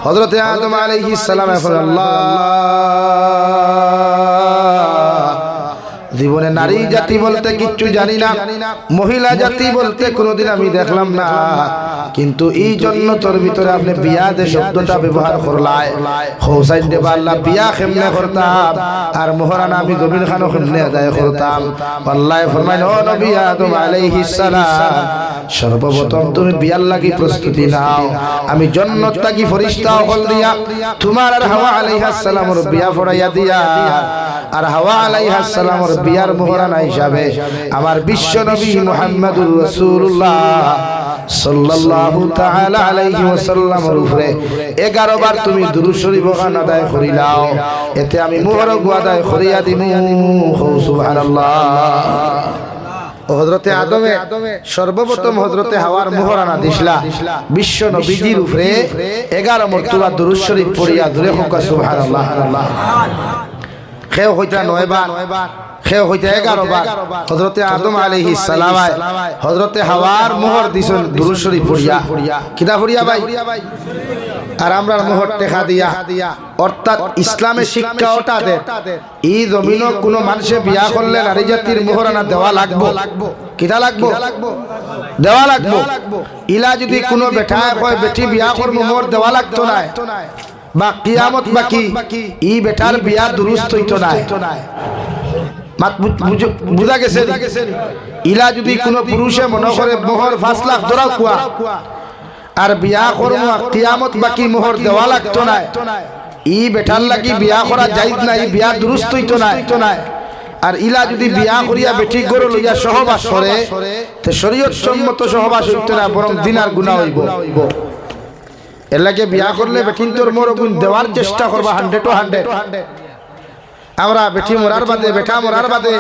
হযরতে আদম আলাইহিস সালাম আল্লাহ জীবনে নারী জাতি বলতে কিচ্ছু জানি না মহিলা জাতি বলতে কোনোদিন আমি দেখলাম না কিন্তু এই জন্য তোর ভিতরে আপনি বিয়া দে শব্দটা ব্যবহার করলাই হোসাইন দে আল্লাহ বিয়া কেমনে করতাম আর মোহরানা আমি জমিন খানো কেমনে আদায় করতাম আল্লাহ ফরমাইল ও নবী আদম আলাইহিস সালাম সর্বপ্রথম তুমি বিয়ার লাগি প্রস্তুতি নাও আমি জান্নাত থাকি ফেরেশতা হল দিয়া তোমার আর হাওয়া আলাইহিস সালামের বিয়া পড়াইয়া দিয়া আর হাওয়া আলাইহিস সালামের বিয়ার মোহরানা হিসাবে আমার বিশ্ব নবী মুহাম্মদুর রাসূলুল্লাহ সাল্লাল্লাহু তাআলা আলাইহি ওয়াসাল্লামের উপরে 11 বার তুমি দুরূদ শরীফ আদায় করিলাও এতে আমি মোহরক আদায় করিয়া দিমু সুবহানাল্লাহ হযরতে আদমে সর্বপ্রথম হযরতে হাওয়ার মোহরানা দিছলা বিশ্ব নবীজির উপরে 11 মর্তবা দুরূদ শরীফ পড়িয়া দূরে হোক সুবহানাল্লাহ খেও হইতা 9 বার খেও হইতা 11 বার হযরতে আদম আলাইহিস সালাম হযরতে হাওয়ার মোহর দিছেন দুরূদ শরীফ পড়িয়া কিদা পড়িয়া ভাই আর আমরার মোহর টেকা দিয়া অর্থাৎ ইসলামের শিক্ষা ওটা দে এই জমিনও কোনো মানুষে বিয়া করলে নারী জাতির মোহরানা দেওয়া লাগবো কিদা লাগবো দেওয়া লাগবো ইলা যদি কোনো বেটা কয় বেটি বিয়া করবো মোহর দেওয়া লাগতো না বা কিয়ামত বাকি ই বেটার বিয়া দুরুস্ত হইতো না বুঝা গেছে ইলা যদি কোনো পুরুষে মনে করে মোহর 5 লাখ ধরাও কুয়া আর বিয়া করবো কিয়ামত বাকি মোহর দেওয়া লাগতো না ই বেটার লাগি বিয়া করা জায়েজ নাই বিয়া দুরুস্ত হইতো না আর ইলা যদি বিয়া করিয়া বেটি গরু লইয়া সহবাস করে তে শরীয়ত সম্মত সহবাস হইতো না বরং দিনার গুনাহ হইব এর লাগে বিয়া করলে বেটিন তোর মোর গুণ দেওয়ার চেষ্টা করবা 100 to 100 আমরা বেটি মরার বাদে বেটা মরার বাদে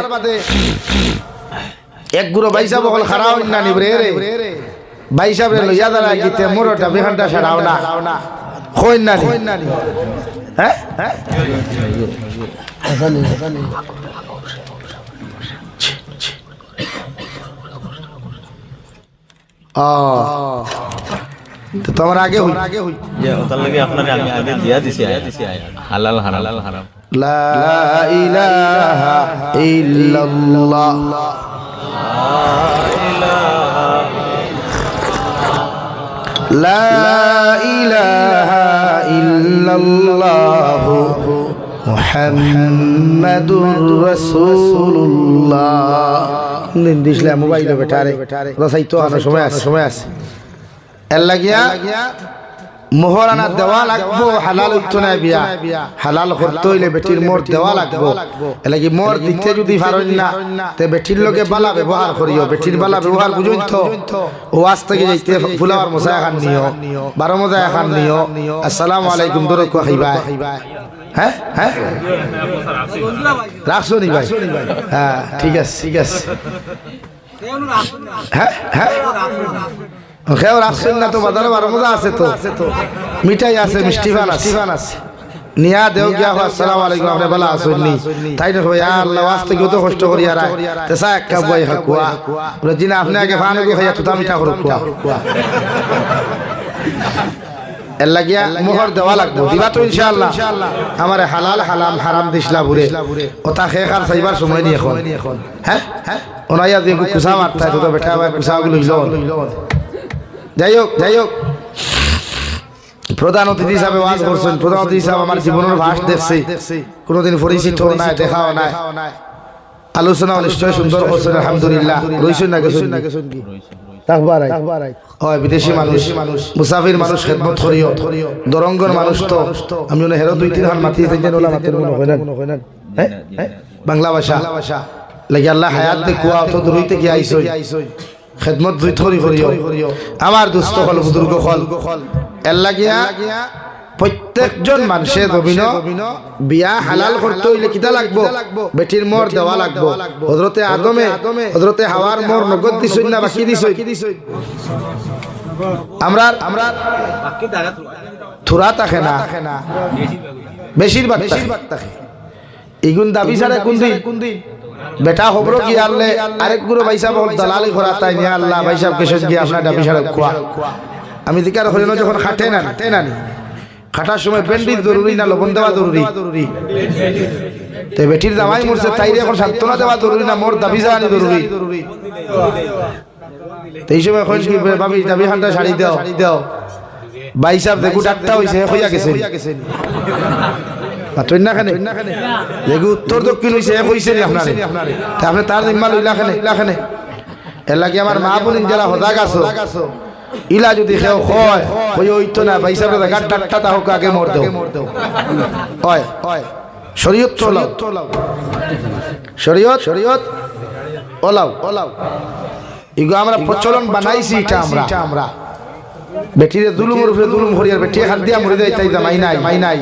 এক গুরু ভাইসা বকল খারাপ না নিবরে রে ভাইসা রে লইয়া দাঁড়া গিতে মোরটা বিহানটা ছাড়াও না কই না হ্যাঁ হ্যাঁ তো তোমার আগে হই যে ওটার লাগে আপনারে আমি আগে দিয়া দিছি হালাল হারাম লা ইলাহা ইল্লাল্লাহ লা ইলাহা ইল্লাল্লাহ মুহাম্মাদুর রাসূলুল্লাহ নিন দিছলে মোবাইলে বেটারে রসাইতো আনা সময় আছে এর লাগিয়া মোহর আনা দেওয়া লাগবো হালাল হইতো না বিয়া হালাল করতে হইলে বেটির মোর দেওয়া লাগবো এর লাগি মোর দিতে যদি পারেন না তে বেটির লগে বালা ব্যবহার করিও বেটির বালা ব্যবহার বুঝুন তো ওয়াজ থেকে যাইতে ফুলাওয়ার মশা খান নিও 12 মজা খান নিও আসসালামু আলাইকুম দরো কো খাইবা হ্যাঁ হ্যাঁ রাখছো নি ভাই হ্যাঁ ঠিক আছে হ্যাঁ হ্যাঁ খেয়েও রাখছেন না তো বাজারে 12 মজা আছে তো মিঠাই আছে মিষ্টি পান আছে নিয়া দেও গিয়া আসসালামু আলাইকুম আপনি বলা আসুননি তাই না ভাই আল্লাহ ওয়াস্তে কত কষ্ট করি আর তেসা এক কাপ বই হাকুয়া বলে জিনা আপনি আগে ফান গো খাইয়া তুতা মিঠা করো কুয়া এর লাগিয়া মোহর দেওয়া লাগবো দিবা তো ইনশাআল্লাহ আমারে হালাল হারাম দিছলা বুরে ওটা খেয়ে খার চাইবার সময় নি এখন হ্যাঁ ওনাইয়া দিয়ে কুসা মারতা তো বেটা ভাই কুসাগুলো লইলো যাই হোক প্রধান অতিথি হিসাবে ওয়াজ করছেন প্রধান অতিথি হিসাবে আমার জীবনের ভাষ দেখছি কোনোদিন পরিচিত নাই দেখাও নাই আলোচনা নিশ্চয় সুন্দর করছেন আলহামদুলিল্লাহ রইছেন না গেছেন কি তাকবারাই হয় বিদেশি মানুষ মুসাফির মানুষ খেদমত করিও দরঙ্গর মানুষ তো আমি ওনে হেরো 2-3 হাল মাতি দেন ওলা মাতের মনে হয় না হ্যাঁ বাংলা ভাষা লাগি আল্লাহ হায়াত দে কুয়া তো দূরইতে কি আইছই খেদমত দুই থরি করিও আমার দুস্থ হল বুজুর্গ হল এর লাগিয়া প্রত্যেকজন মানুষের দবিন বিয়া হালাল করতে হইলে কিতা লাগবো বেটির মোর দেওয়া লাগবো হযরতে আদমে হযরতে হাওয়ার মোর নগদ দিছই না বাকি দিছই আমরা বাকি দাগা থুরা থাকে না বেশিরভাগ থাকে ইগুন দাবি ছাড়া কোন দিন বেটা হবরো কি আল্লে আরেক গুরু ভাইসা বল দালালি করা তাই নিয়া আল্লাহ ভাইসা কেশন কি আপনার দাবি ছাড়া কোয়া আমি দিকার হরিণ যখন খাটে না খাটার সময় ব্যান্ডেজ জরুরি না লবণ দেওয়া জরুরি তে বেটির জামাই মরছে তাইরে এখন সান্ত্বনা দেওয়া জরুরি না মোর দাবি জানি জরুরি এই সময় এখন কি ভাবি দাবি খানটা শাড়ি দাও ভাই সাহেব দেখু ডাক্তার হইছে হইয়া গেছে তুই না খানে দেখু উত্তর দক্ষিণ হইছে হইছে নি আপনারে আপনি তার জিম্মা লইলা খানে এর লাগে আমার মা বোন যারা হদাগ আছো ইলা যদি কেউ হয় হইতো না ভাই সাহেব গাট ডাক্তার হোক আগে মর দাও হয় শরীয়ত চলাও শরীয়ত ওলাও ইগো আমরা প্রচলন বানাইছি এটা আমরা বেটিরে জুলুমের উপরে জুলুম করিয়ার বেটি হাত দিয়া মরে দেয় তাই মাই নাই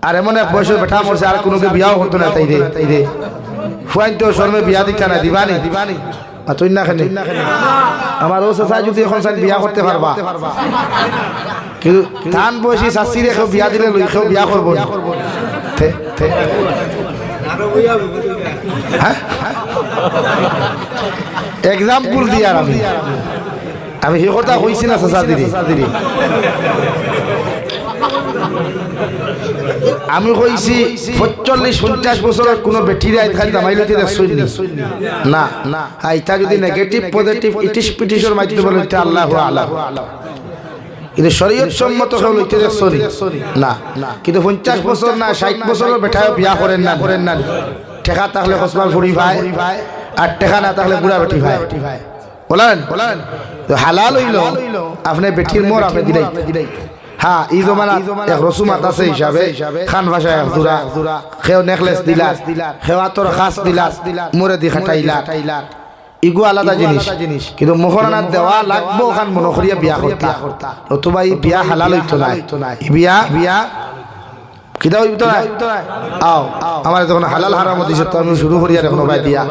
আর এমন এক বয়সে বেটা মরছে আর কোনোকে বিয়াও হতো না তাই রে ফুয়াইন তো শর্মে বিয়া দিতা না দিবানি আর তুই না খানে আমার ও চাচা যদি এখন বিয়া করতে পারবা কিন্তু ধান বয়সী শাস্তি রেখেও বিয়া দিলে লইখেও বিয়া করবো এক্সাম্পল দিয়ার আমি সেই কথা কইছি না চাচা দিদি আমি কইছি 45-50 বছরের কোনো বেটিরে আইখান জামাইলতি দেখছই না আইতা যদি নেগেটিভ পজিটিভ ইটিস পিটিসের মাধ্যমে বলতে আল্লাহু আলাম কিন্তু শরীয়ত সম্মত কেউ লইতে দেখছনি না কিন্তু 50 বছর না 60 বছরের বেটায় বিয়া করেন না ঠেকা থাকলে হসমান ফুড়ি ভাই আর ঠেকা না থাকলে বুড়া বেটি ভাই বলেন তো হালাল হইল আপনি বেটির মোর আপনি দিলাই হ্যাঁ এই জমানা এক রসুমাত আছে হিসাবে খান ভাষায় দুরা খেও নেকলেস দিলা খেও আতর খাস দিলা মোরে দি খাটাইলা ইগু আলাদা জিনিস কিন্তু মোহরানা দেওয়া লাগবো খান মনে করিয়া বিয়া করতা নতুবা এই বিয়া হালাল হইতো না বিয়া কিদা হইতো না আও আমার তখন হালাল হারাম দিছে তো আমি শুরু করিয়া এখন ভাই দিয়া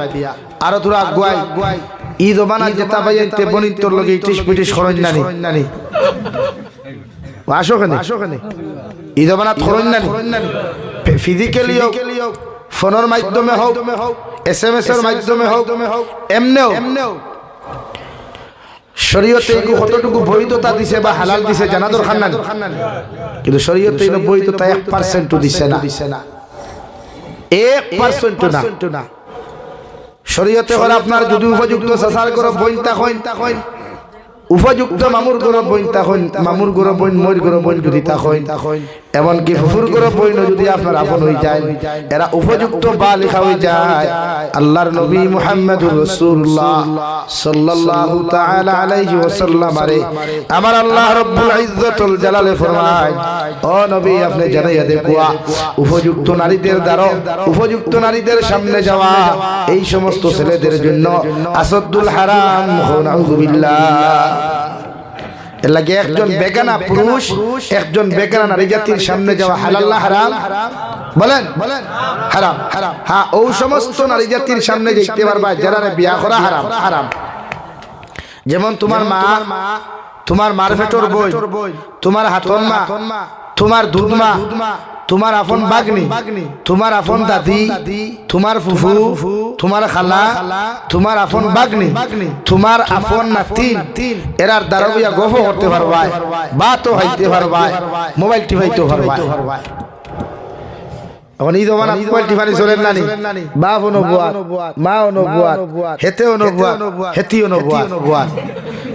আরো তোরা আগুয়াই ই জমানা যেটা ভাই তে বনি তোর লগে ইটিস পিটিস খরচ নানি আসো কেনে ই জমানা খরচ নানি ফিজিক্যালি হোক ফোনের মাধ্যমে হোক SMS এর মাধ্যমে হোক এমনেও শরীয়তে কতটুকু বৈধতা দিছে বা হালাল দিছে জানা দরকার না কিন্তু শরীয়তে বৈধতা 1% দিছে না 1% না শরীয়তে হল আপনার যদি উপযুক্ত সাসার করো বইনতা কইন উপযুক্ত মামুর গরো বইনতা কইন মামুর গরো বইন মইর গরো বইন যদি তা কইন এমনকি ফুফুর গরো বইন যদি আপনার আপন হয়ে যায় এরা উপযুক্ত বা লেখা হয়ে যায় আল্লাহর নবী মুহাম্মদুর রাসূলুল্লাহ সাল্লাল্লাহু তাআলা আলাইহি ওয়াসাল্লাম আরে আমার আল্লাহ রাব্বুল ইজ্জতুল জালালে ফরমায় ও নবী আপনি জানাইয়া দেখুয়া উপযুক্ত নারীদের দ্বারা উপযুক্ত নারীদের সামনে যাওয়া এই সমস্ত ছেলেদের জন্য আসাদুল হারাম নাউযুবিল্লাহ এর লাগে একজন বেগানা পুরুষ একজন বেগানা নারী জাতির সামনে যাওয়া হালাল না হারাম বলেন হারাম হ্যাঁ ও সমস্ত নারী জাতির সামনে যেতে পারবা যারা বিয়া করা হারাম যেমন তোমার মার পেটর বই তোমার হাতন মা তোমার দুধ মা তোমার আপন বাগনি তোমার আপন দাদি তোমার ফুফু তোমার খালা তোমার আপন বাগনি তোমার আপন নাতিন এরার দ্বারা বিয়া গফ করতে পারবা বা তো হইতে পারবা মোবাইল টিপাইতে পারবা এখন এই জমানা মোবাইল টিপানি চলেন নানি বাপ অনুবাদ মা অনুবাদ হেতে অনুবাদ হেতি অনুবাদ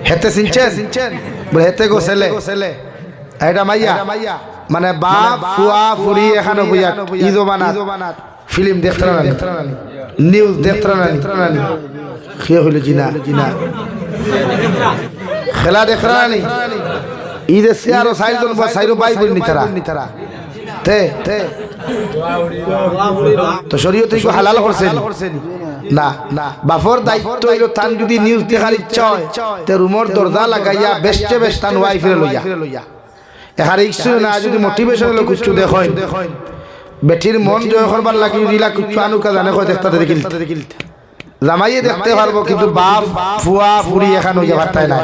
হেতে চিনছেন বলে হেতে গো ছেলে এটা মাইয়া মানে বাপ ফুয়া ফুরি এখানে বইয়া ঈদ বানাত ফিল্ম দেখতে না নিউজ দেখতে না খেয়ে হইল জিনা খেলা দেখতে না ঈদে সিয়ারো সাইজন বা সাইরো বাই বলি নিতারা তে তো শরীয়তে কি হালাল করছেন না বাফর দায়িত্ব হইল তান যদি নিউজ দেখার ইচ্ছা হয় তে রুমর দরজা লাগাইয়া বেশে তান ওয়াইফের লইয়া এখার ইচ্ছু না যদি মোটিভেশন হলো কিছু দেখেন বেটির মন জয় করবার লাগি দিলা কিছু আনুকা জানে কয় দেখতে জামাইয়ে দেখতে পারবো কিন্তু বাপ ফুয়া ফুরি এখানে হইয়া পারতাই না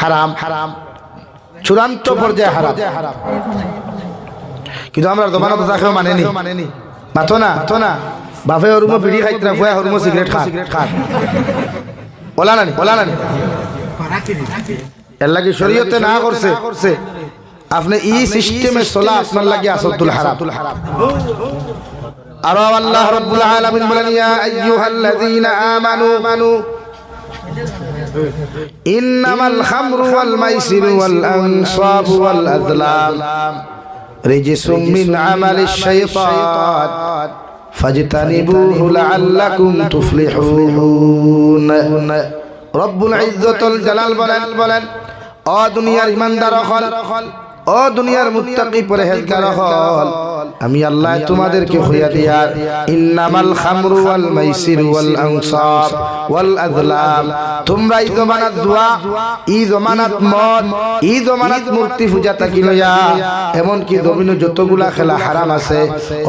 হারাম চূড়ান্ত পর্যায়ে হারাম কিন্তু আমরা দোকানে তো তাকেও মানেনি মাতো না বাপে হরুমো বিড়ি খাইতরা ফুয়া হরুমো সিগারেট খা বলা নানি এর লাগি শরীয়তে না করছে আপনি এই সিস্টেমে চলা আপনার লাগে আসাদুল হারাম আর আল্লাহ রাব্বুল আলামিন বলেন ইয়া আইয়ুহাল্লাযীনা আমানু ইন্নামাল খামরু ওয়াল মাইসিরু ওয়াল আনসাবু ওয়াল আযলাম রিজসুম মিন আমালিশ শাইতান ফাজতানিবুহু লাআল্লাকুম তুফলিহুন রব্বুল ইজ্জতুল জালাল বলেন ও দুনিয়ার ইমানদার হল ও দুনিয়ার মুত্তাকি পরহেজগার হল আমি আল্লাহ তোমাদেরকে হইয়া দিয়া ইন্নামাল খামরু ওয়াল মাইসির ওয়াল আনসাব ওয়াল আযলাম তোমরা এই জমানাত জুয়া এই জমানাত মদ এই জমানাত মূর্তি পূজা থাকি লইয়া এমন কি জমিনে যতগুলা খেলা হারাম আছে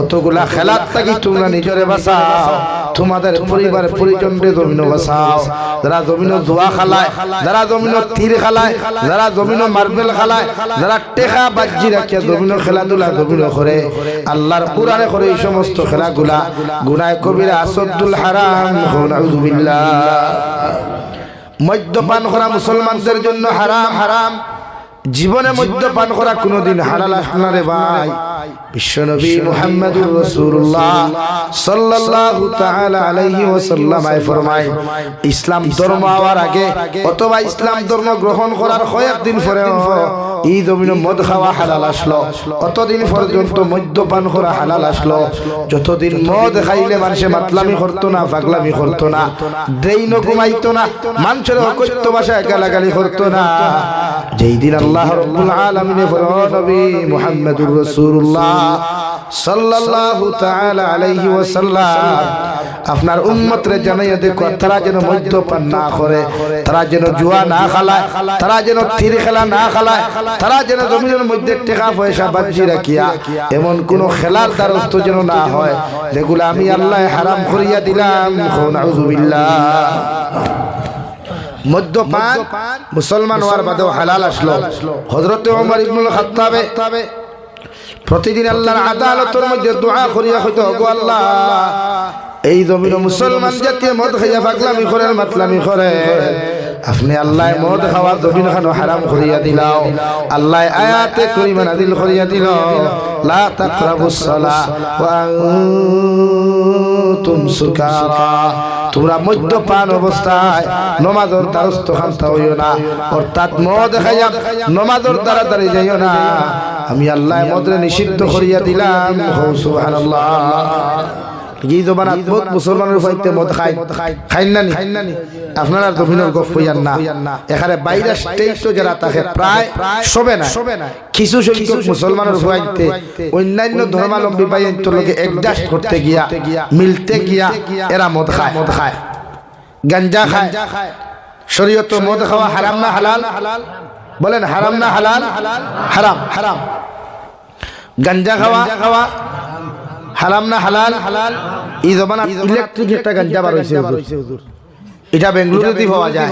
অতগুলা খেলার থাকি তোমরা নিজরে বাঁচাও তোমাদের পরিবার পরিজনরে জমিনে বাঁচাও যারা জমিনে জুয়া খেলায় যারা জমিনে তীর খেলায় যারা জমিনে মার্বেল খেলায় যারা টেকা বাজি রাখিয়া জমিনে খেলাধুলা জমিনে করে আল্লাহর কুরআনে করে এই সমস্ত খেলাগুলা গুনাহ কবিরা আসাদুল হারাম নাউযুবিল্লাহ মদ্যপান করা মুসলমানদের জন্য হারাম জীবনে মদ্যপান করা কোনোদিন হালাল আসনা রে ভাই বিশ্বনবী মুহাম্মদুর রাসূলুল্লাহ সাল্লাল্লাহু তাআলা আলাইহি ওয়াসাল্লাম ফরমায় ইসলাম ধর্ম হওয়ার আগে অথবা ইসলাম ধর্ম গ্রহণ করার কয়েকদিন পরে এই জমিনে মদ খাওয়া হালাল আসলো, অতদিন পর্যন্ত মদ্যপান করা হালাল আসলো। যতদিন মদ খাইলে মানুষে মাতলামি করতো না, পাগলামি করতো না, দেইন ঘুমাইতো না, মানুষের অকথ্য ভাষায় গালাগালি করতো না। যেই দিন আল্লাহ রাব্বুল আলামিনের নবী মুহাম্মদুর রাসূলুল্লাহ সাল্লাল্লাহু তাআলা আলাইহি ওয়াসাল্লাম আপনার উম্মতরে জানাইয়া দেখো তারা যেন মদ্যপান না করে, তারা যেন জুয়া না খেলায়, তারা যেন তীর খেলা না খেলায়, তারা যেন জমিনের মধ্যে টাকা পয়সা বাজি রাখিয়া এমন কোন খেলার দ্বারস্থ যেন না হয় যেগুলো আমি আল্লাহ হারাম করিয়া দিলাম। নাউযুবিল্লাহ। মদ্যপান মুসলমান হওয়ার বাদেও হালাল আসলো। হযরত ওমর ইবনুল খাত্তাবে প্রতিদিন আল্লাহর আদালতের মধ্যে দোয়া করিয়া হইতো, গো আল্লাহ এই জমিনে মুসলমান জাতীয় মদ খাইয়া পাগলামি করে, মাতলামি করে, আপনি আল্লাহ মদ খাওয়ার জমিন খানো হারাম করিয়া দিলাও। আল্লাহ আয়াতে কারিমা নাযিল করিয়া দিল, লা তাকরাবুস সালাহ ওয়া আনতুম সুকারা, তোমরা মদ্যপান অবস্থায় নমাজের দ্বারস্থ খান্তা হইও না, অর্থাৎ মদ খাইয়া নমাজের দ্বারা যাইও না। আমি আল্লাহ মদরে নিষিদ্ধ করিয়া দিলাম। সুবহানাল্লাহ। এই জমানাত বহুত মুসলমানের ফাইতে মদ খায়, খাইন না নি? আপনারা জমিনের গপ হইয়ান না, এখানে বাইরে স্টেট যারা থাকে প্রায় সবে না, কিছু সংখ্যক মুসলমানের ফাইতে অন্যান্য ধর্মাবলম্বী বাইন্তর লোকে অ্যাডজাস্ট করতে গিয়া, মিলতে গিয়া এরা মদ খায়, গাঞ্জা খায়। শরীয়ত মদ খাওয়া হারাম না হালাল? বলেন হারাম না হালাল? হারাম। হারাম। গাঞ্জা খাওয়া হারাম না হালাল? এই জমানা ইলেকট্রিক একটা গাঞ্জা বার হইছে হুজুর, এটা বেঙ্গালুরুতে পাওয়া যায়,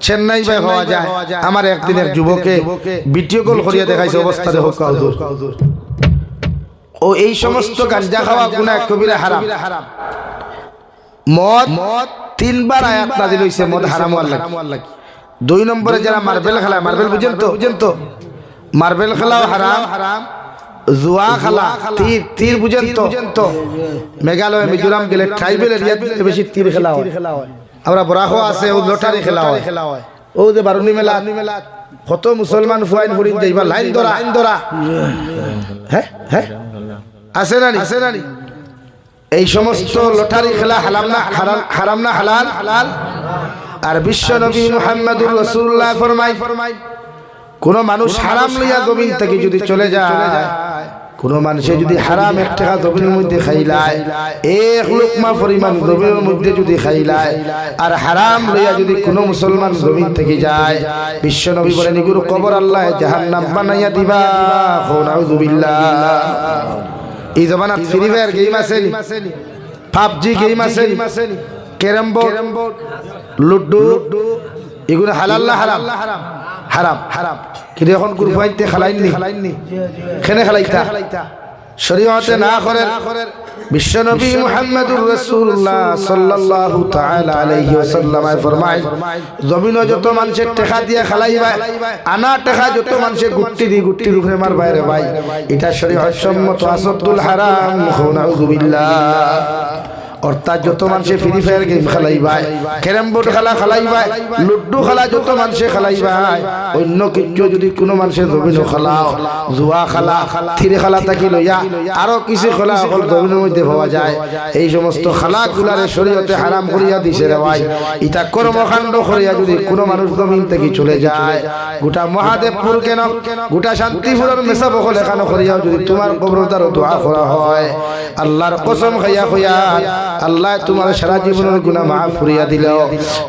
চেন্নাই বাই পাওয়া যায়। আমার একদিনের যুবকে ভিডিও কল করিয়া দেখাইছে, অবস্থা দেখো হুজুর। ও এই সমস্ত গাঞ্জা খাওয়া গুনাহ কবিরা হারাম। মদ তিনবার আয়াত নাযিল হইছে মদ হারাম হওয়ার লাগি। 2 নম্বরে যারা মার্বেল খেলায়, মার্বেল বুঝেন তো, মার্বেল খেলাও হারাম। জুয়া খেলা, তীর বুঝেন তো, মেঘালয় মিজোরাম গেলে ট্রাইবেল এরিয়াতে বেশি তীর খেলা হয়। আমরা বরাহ আছে, ও লটারি খেলা হয়। ও যে বারুনি মেলা, কত মুসলমান ফুয়াইন ফুরিন যাইবা লাইন ধরা, হ্যাঁ আছে না নি? এই সমস্ত লটারি খেলা হারাম না হালাল? আর বিশ্ব নবী মুহাম্মদুর রাসূলুল্লাহ ফরমাই, কোন মানুষ হারাম লইয়া জমিন থেকে যদি চলে যায়, কোন মানুষে যদি হারাম এক টাকা জমিনের মধ্যে খাইলায়, এক লোকমা পরিমাণ জমিনের মধ্যে যদি খাইলায়, আর হারাম লইয়া যদি কোন মুসলমান জমিন থেকে যায়, বিশ্ব নবী বলেন এগুলো কবর আল্লাহ জাহান্নাম বানাইয়া দিবা। নাউযুবিল্লাহ। এই জমানাত ফ্রি ফায়ার গেম আছে, পাবজি গেম আছে, ক্যারাম বোর্ড, লুডো, এগুলো হালাল না হারাম? হারাম। কিন্তু এখন কুরবাইতে খালাইনি, খেনে খালাইতা শরীয়তে না করে। বিশ্বনবী মুহাম্মদুর রাসূলুল্লাহ সাল্লাল্লাহু তাআলা আলাইহি ওয়াসাল্লাম ফরমায়, জমিনে যত মানুষের টাকা দিয়া খালাইবা, আনা টাকা যত মানুষের গুট্টির উপরে মারবা রে ভাই, এটা শরীয়ত সম্মত আসদুল হারাম। নাউযুবিল্লাহ। অর্থাৎ যত মানুষে ফ্রি ফায়ার গেম খেলাইবা, ক্যারাম বোর্ড খেলা খেলাইবা, লুডো খেলা যত মানুষে খেলাইবা, অন্য কিছু যদি কোনো মানুষের জমিনও খেলাও, জুয়া খেলা, থিরে খেলা থাকি লইয়া আরো কিছু খেলা সকল জমিনের মধ্যে পাওয়া যায়, এই সমস্ত খেলাগুলারে শরীয়তে হারাম করিয়া দিছে রে ভাই। ইটা কর্মকাণ্ড করিয়া যদি কোনো মানুষ জমিন থেকে চলে যায়, গোটা মহাদেবপুর কেন, গোটা শান্তিপুরের মেসা বকল এখানে করিয়াও যদি তোমার কবরদার দোয়া করা হয়, আল্লাহর কসম খাইয়া আল্লাহ তোমার সারা জীবনের গুনাহ মাফ করিয়া দিল।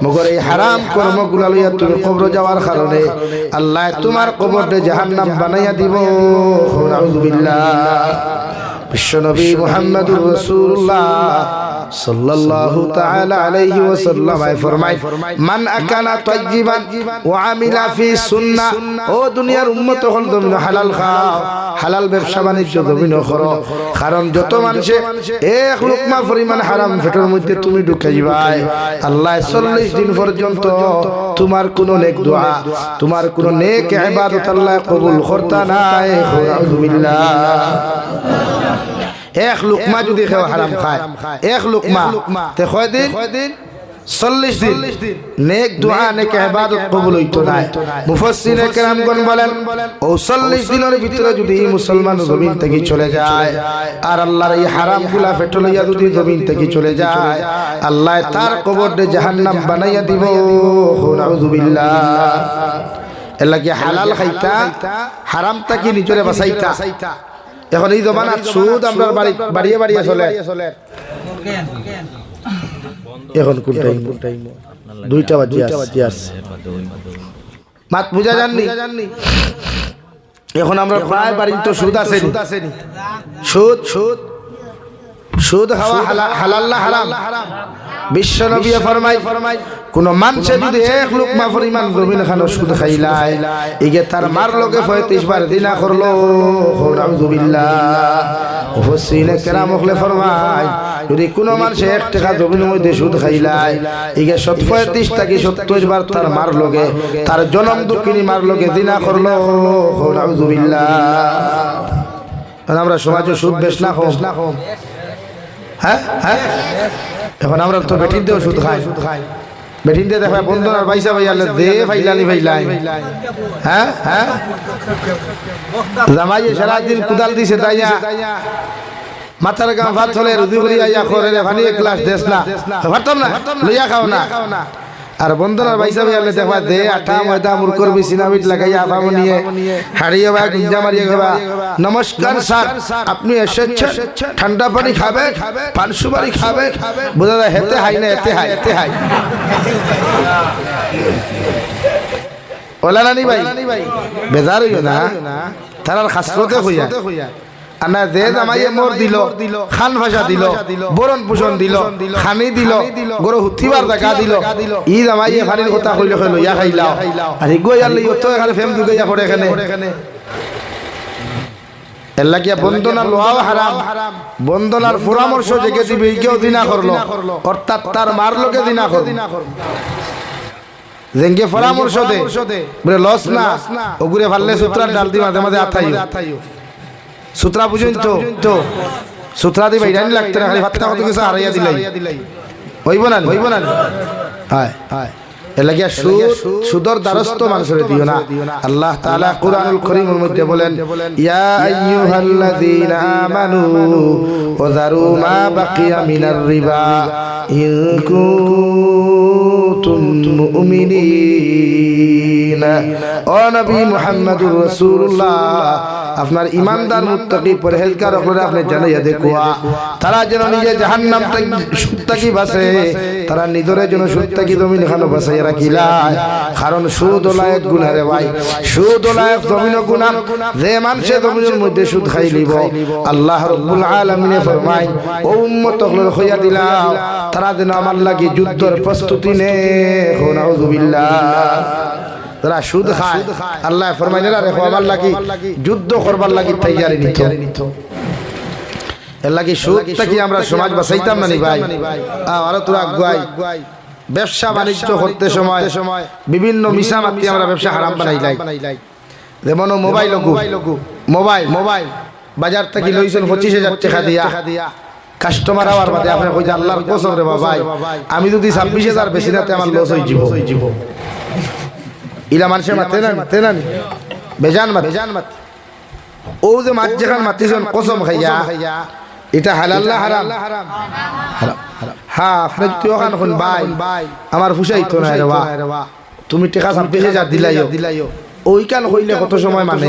মগর এই হারাম কর্মগুলা লইয়া তুমি কবর যাওয়ার কারণে আল্লাহ তোমার কবরকে জাহান্নাম বানাইয়া দিব। নাউযুবিল্লাহ। বিশ্বনবী মুহাম্মদুর রাসূলুল্লাহ সাল্লাল্লাহু তাআলা আলাইহি ওয়াসাল্লাম ফরমায়, মান আকালা তাইয়িবান ওয়া আমিলা ফি সুন্নাহ, ও দুনিয়ার উম্মত হল তুমি হালাল খাও, হালাল ব্যবসা বাণিজ্য তুমি করো, কারণ যত মানুষে এক লুকমা পরিমাণ হারাম পেটের মধ্যে তুমি ঢুকাইবা, আল্লাহ 40 দিন পর্যন্ত তোমার কোনো নেক দোয়া, তোমার কোনো নেক ইবাদত আল্লাহ কবুল করতা নাই। নাউযুবিল্লাহ। এক লুকমা যদি কেউ হারাম খায়, এক লুকমা তে কয়দিন 40 দিন নেক দোয়া নেক ইবাদত কবুল হইতো না মুফাসসিরে কেরামগণ বলেন ও 40 দিনের ভিতরে যদি মুসলমান জমিন থেকে চলে যায় আর আল্লাহর এই হারামগুলা ফেটলিয়া যদি জমিন থেকে চলে যায় আল্লাহ তার কবরে জাহান্নাম বানাইয়া দিব নাউযুবিল্লাহ এলা কি হালাল খাইতা হারামটা কি নিজরে বাঁচাইতা এখন এই জমানাত সুদ আমরা বাড়িয়ে বাড়িয়ে চলে এখন কোন টাইম 2টা বাজে আসছে মাত বুঝা জাননি এখন আমরা প্রায় বাড়ি তো সুদ আছে সুদ সুদ সুদ খাওয়া হালাল না হারাম বিশ্ব নবী ফরমাই কোন মানুষে যদি এক লুকমা পরিমাণ জমিন খানো সুদ খাইলাই ইগে তার মার লগে 35 বার দিনা করলো নাউযুবিল্লাহ মুফাসসিরে কেরাম হলে ফরমাই যদি কোন মানুষে 1 টাকা জমিনের মধ্যে সুদ খাইলাই ইগে 35 থেকে 70 বার তার মার লগে তার জনম দুঃখিনী মার লগে দিনা করলো নাউযুবিল্লাহ আমরা সমাজে সুদ বেশ না কম হ্যাঁ হ্যাঁ এখন আমরা তো বেটিন দেও সুদ খাই বেটিন দিয়ে দেখা বন্ধনার পয়সা ভাইয়ালে দে ভাইলাই হ্যাঁ হ্যাঁ জামাই সারাদিন কুদাল দিছে তাইয়া মাথার গাম ভাত হলে রুদি করি আইয়া করে পানি এক গ্লাস দেস না ভাতম না লইয়া খাও না আর বন্ধনার পয়সা ভাইয়ালে দেখবা দে আটা ময়দা মুরকর বিছিনাবিট লাগাইয়া আপাম নিয়ে হাড়িয়ে বা গুঞ্জা মারিয়ে খাবা নমস্কার স্যার আপনি এসেছেন ঠান্ডা পানি খাবে পান সুপারি খাবে বোঝা যায় হেতে হাই না এতে হাই ওলা নানি ভাই বেজার হইও না তারার খাসরতে হইয়া আনা দে জামাইয়ে মোর দিল খান ভাষা দিল বরণ পোষণ দিল খানি দিল গরু হুতিবার জায়গা দিল ই জামাইয়ে খানির কথা কইলে কইলো ইয়া খাইলাও আর গই আর লই তো এখানে ফেম দুগাইয়া পড়ে এখানে এল্লা কি বন্দনার লোহাও হারাম বন্দনার পরামর্শ জেগে দিবে কেউ দিনা করলো অর্থাৎ তার মার লোকে দিনা করলো জেঙ্গে পরামর্শ দে বলে লস না ওগুরে ভাললে সূত্রার ডাল দি মাঝে মাঝে আথাইও সূত্রা বুঝুন তো সূত্রা দি বাইরানি লাগতে না খালি ভাতটা কত কিছু হারাইয়া দিলাই হইব না হায় এলা কি সুদর দ্বারস্থ মানুষের দিও না আল্লাহ তাআলা কুরআনুল কারীমের মধ্যে বলেন ইয়া আইয়ুহাল্লাযীনা আমানু ওয়াযারু মা বাকিয়া মিনার রিবা ইন কুনতুম মুমিনিন ও নবী মুহাম্মদুর রাসূলুল্লাহ আপনার ইমানদার মুত্তাকি পরহেজগার হলে আপনি জানাইয়া দেখুয়া তারা যেন নিজে জাহান্নাম থেকে বাঁচে তারা নিজের জন্য সুদ থেকে জমিন খানো বাঁচাইয়া রাখিলাই কারণ সুদ লায়ক গুনাহ রে ভাই সুদ লায়ক জমিন গুনাহ যে মানুষে জমিনের মধ্যে সুদ খাই লিব আল্লাহ রাব্বুল আলামিনে ফরমায় ও উম্মত হল হইয়া দিলাম তারা যেন আমার লাগি যুদ্ধের প্রস্তুতি নে নাউযুবিল্লাহ যারা সুদ খায় আল্লাহ ফরমাইলেন রে আমার লাগি যুদ্ধ করবার লাগি তৈয়ারি নিত এর লাগি সুদ থেকে আমরা সমাজ বাঁচাইতাম না নি ভাই আর তোরা আগুয়াই ব্যবসা বাণিজ্য করতে সময় বিভিন্ন মিশামাতি আমরা ব্যবসা হারাম বানাইলাই যেমন মোবাইল বাজার থেকে লইছেন 25,000 টাকা দিয়া কাস্টমার আওয়ার বাদে আপনি কই যে আল্লাহর কসম রে বাবা আমি যদি 26,000 বেশি নাতে আমার লস হই যাব ইলা মানুষের মাতে না বেজান মাত ও যে মাছ যেখান মাতিছেন কসম খাইয়া এটা হালাল না হারাম হ্যাঁ আপনি যদি ওখান কোন ভাই আমার ফুসাইতো না রে বাবা তুমি টাকা 26,000 দিলাইও ওই কাল হইলে কত সময় মানে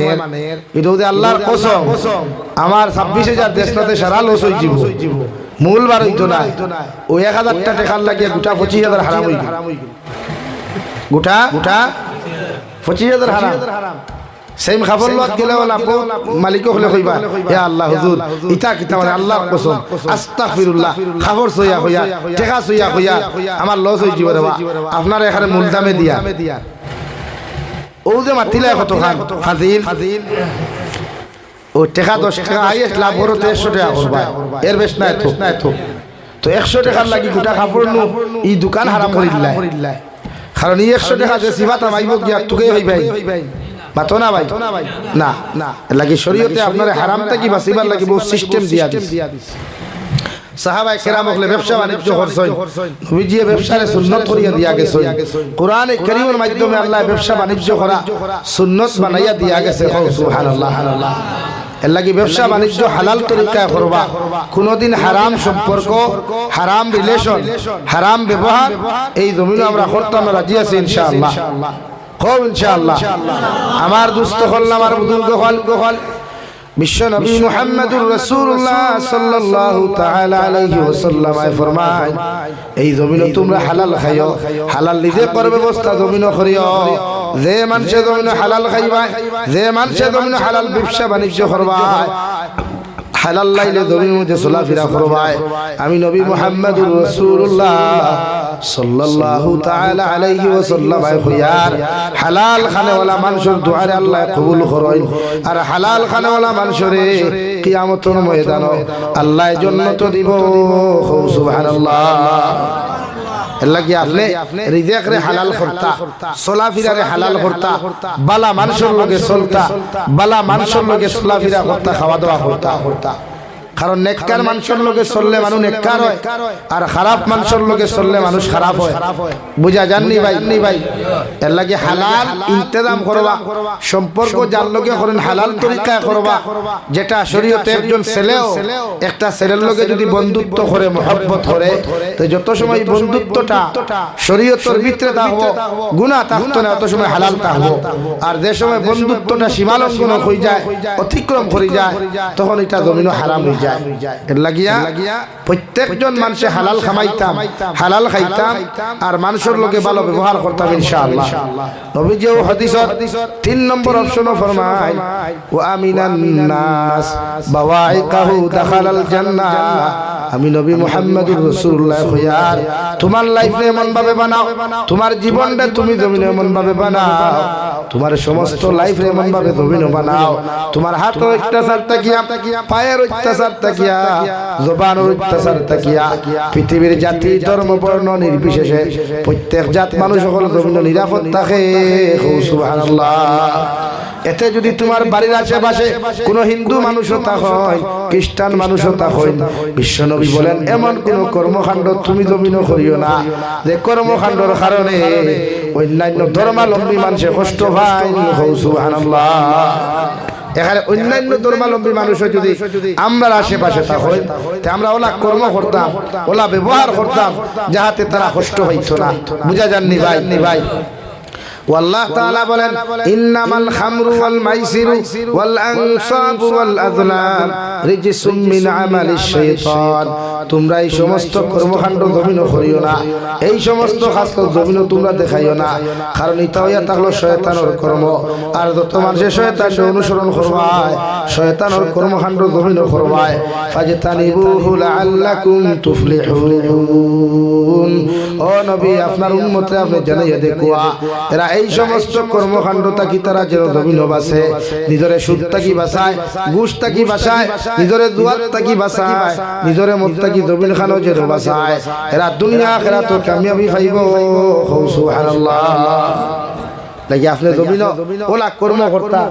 এটা যদি আল্লাহর কসম আমার 26,000 দেশনাতে সারা লস হই যাব মূল বার হইতো না ওই 1,000 টাকা লাগিয়ে গোটা 25,000 হারাম হই গোটা 25,000 হারাম সেম খবর লওয়াত গেলে না মালিক হলে কইবা হে আল্লাহ হুজুর ইতা কিতা মানে আল্লাহর কসম আস্তাগফিরুল্লাহ খবর সইয়া হইয়া টাকা সইয়া হইয়া আমার লস হই যাব রে আপনার এখানে মূল দামে দিয়া ও যে মাতিলা কত খান ফাজিল ও টাকা 10 টাকা হাইয়েস্ট লাভ করো 150 টাকা করবা এর বেশ না তো 100 টাকার লাগি গোটা কাপড় নো এই দোকান হারাম করিল্লাই কারণ এই 100 টাকা যে সিবাতা মাইব গিয়া তুকে হই ভাই বাতো না ভাই না লাগি শরীয়তে আপনার হারামটা কি বাঁচিবার লাগি বহু সিস্টেম দিয়া দিছে সাহাবায়ে কেরাম হলে ব্যবসা বাণিজ্য করছেন নবীজি ব্যবসারে সুন্নত করিয়া দিয়া গেছেন কোরআনে কারীমের মাধ্যমে আল্লাহ ব্যবসা বাণিজ্য করা সুন্নত বানাইয়া দিয়া গেছে সুবহানাল্লাহ এর লাগি ব্যবসা বাণিজ্য হালাল তরিকায় করবা কোনদিন হারাম সম্পর্ক হারাম রিলেশন হারাম ব্যবহার এই জমিনে আমরা করতে আমরা রাজি আছি ইনশাআল্লাহ খুব ইনশাআল্লাহ আমার দুস্থ হল আমার বুজুর্গ হল বিশ্ব নবী মুহাম্মদুর রাসূলুল্লাহ সাল্লাল্লাহু তাআলা আলাইহি ওয়াসাল্লাম ফরমায় এই জমিনে তোমরা হালাল খাইও হালাল নিজে করার ব্যবস্থা জমিনে করিও যে মানুষে জমিনে হালাল খাইবা যে মানুষে জমিনে হালাল ব্যবসা বাণিজ্য করবা হালাল লাইলে জমিনের মধ্যে চলাফেরা করবায় আমি নবী মুহাম্মদুর রাসূলুল্লাহ সাল্লাল্লাহু তাআলা আলাইহি ওয়াসাল্লাম কইয়ার হালাল খানেওয়ালা মানুষের দুআরে আল্লাহ কবুল করেন আর হালাল খানেওয়ালা মানুষের কিয়ামতের ময়দানে আল্লাহ জান্নাত দিব সুবহানাল্লাহ লাগি আপনি রিজিক রে হালাল করতা চলাফেরা রে হালাল করতা বালা মানুষের লগে চলতা বালা মানুষের লগে চলাফেরা করতা খাওয়া দাওয়া করতা কারণ নেককার মানুষের লগে চললে মানুষ নেককার হয় আর খারাপ মানুষের লগে চললে মানুষ খারাপ হয় বুঝা জাননি ভাই এর লাগি হালাল ইন্তজাম করবা সম্পর্ক যার লগে করেন হালাল তরিকায় করবা যেটা শরীয়তে একজন ছেলেও একটা ছেলের লগে যদি বন্ধুত্ব করে মহব্বত করে তো যত সময় বন্ধুত্বটা শরীয়তের ভিতরে থাকবো গুনাহ থাকতো না তত সময় হালাল থাকবো আর যে সময় বন্ধুত্বটা সীমালঙ্ঘন হয়ে যায় অতিক্রম করে যায় তখন এটা জমিন হারাম হয়ে যায় এর লাগিয়া প্রত্যেকজন মানুষে হালাল খামাইতাম হালাল খাইতাম আর মানুষের লোকে ভালো ব্যবহার করতাম ইনশাআল্লাহ নবীজি ও হাদিসত 3 নম্বর অপশন ফরমায় ওয়া আমিনান নাস বাওয়াইকাহু দাখালাল জান্নাহ আমি নবী মুহাম্মদুর রাসূলুল্লাহ কইয়ার তোমার লাইফ এমন ভাবে বানাও তোমার জীবনটা তুমি জমিনে এমন ভাবে বানাও তোমার সমস্ত লাইফ এমন ভাবে জমিনে বানাও তোমার হাতের অত্যাচার তাকিয়া পায়ের অত্যাচার তাকিয়া জবানের অত্যাচার তাকিয়া পৃথিবীর জাতি ধর্ম বর্ণ নির্বিশেষে প্রত্যেক জাত মানুষ সকল জমিনে নিরাপদ থাকে সুবহানাল্লাহ এতে যদি তোমার বাড়ির আশেপাশে কোনো হিন্দু মানুষও তা হয় খ্রিস্টান মানুষও তা হয় বিশ্বনবী বলেন এমন কোন কর্মকাণ্ড তুমি জমিনে করিও না যে কর্মকাণ্ডের কারণে অন্যান্য ধর্মাবলম্বী মানুষে কষ্ট পায় সুবহানাল্লাহ এখানে অন্যান্য ধর্মাবলম্বী মানুষও যদি আমরা আশেপাশে তা হয় তে আমরা ওলা কর্ম করতাম ওলা ব্যবহার করতাম যাহাতে তারা কষ্ট হইতো না বুঝা যাননি ভাই والله تعالى বলেন ইন্নামাল খামরু ওয়াল মাইসিরু ওয়াল আনসাবু ওয়াল আযলাম রিজসুম মিন আমালিশ শাইতান তোমরা এই সমস্ত কর্মকাণ্ড জমিনে করিও না এই সমস্ত কাজ জমিনে তোমরা দেখাইও না কারণ এটা হইয়া থাকলো শয়তানের কর্ম আর যত মানুষ শয়তানের অনুসরণ করবায় শয়তানের কর্মকাণ্ড জমিনে করবায় ফাজতানিবুহু লাআল্লাকুম তুফলিহুন ও নবী আপনার উম্মতরে আপনি জানাইয়া দেখুয়া এরা এই সমস্ত কর্মকাণ্ড থাকি তারা যেন জমিনে বাঁচে নিজরে সুদ থাকি বাঁচায় ঘুষ থাকি বাঁচায় নিজরে দুয়ার থাকি বাঁচায় নিজরে মদ থাকি জমিন খানো যেন বাঁচায় এরা দুনিয়া আখিরাত কামিয়াবি পাইব সুবহানাল্লাহ লাগি আপনি জমিন ওলা কর্ম করতা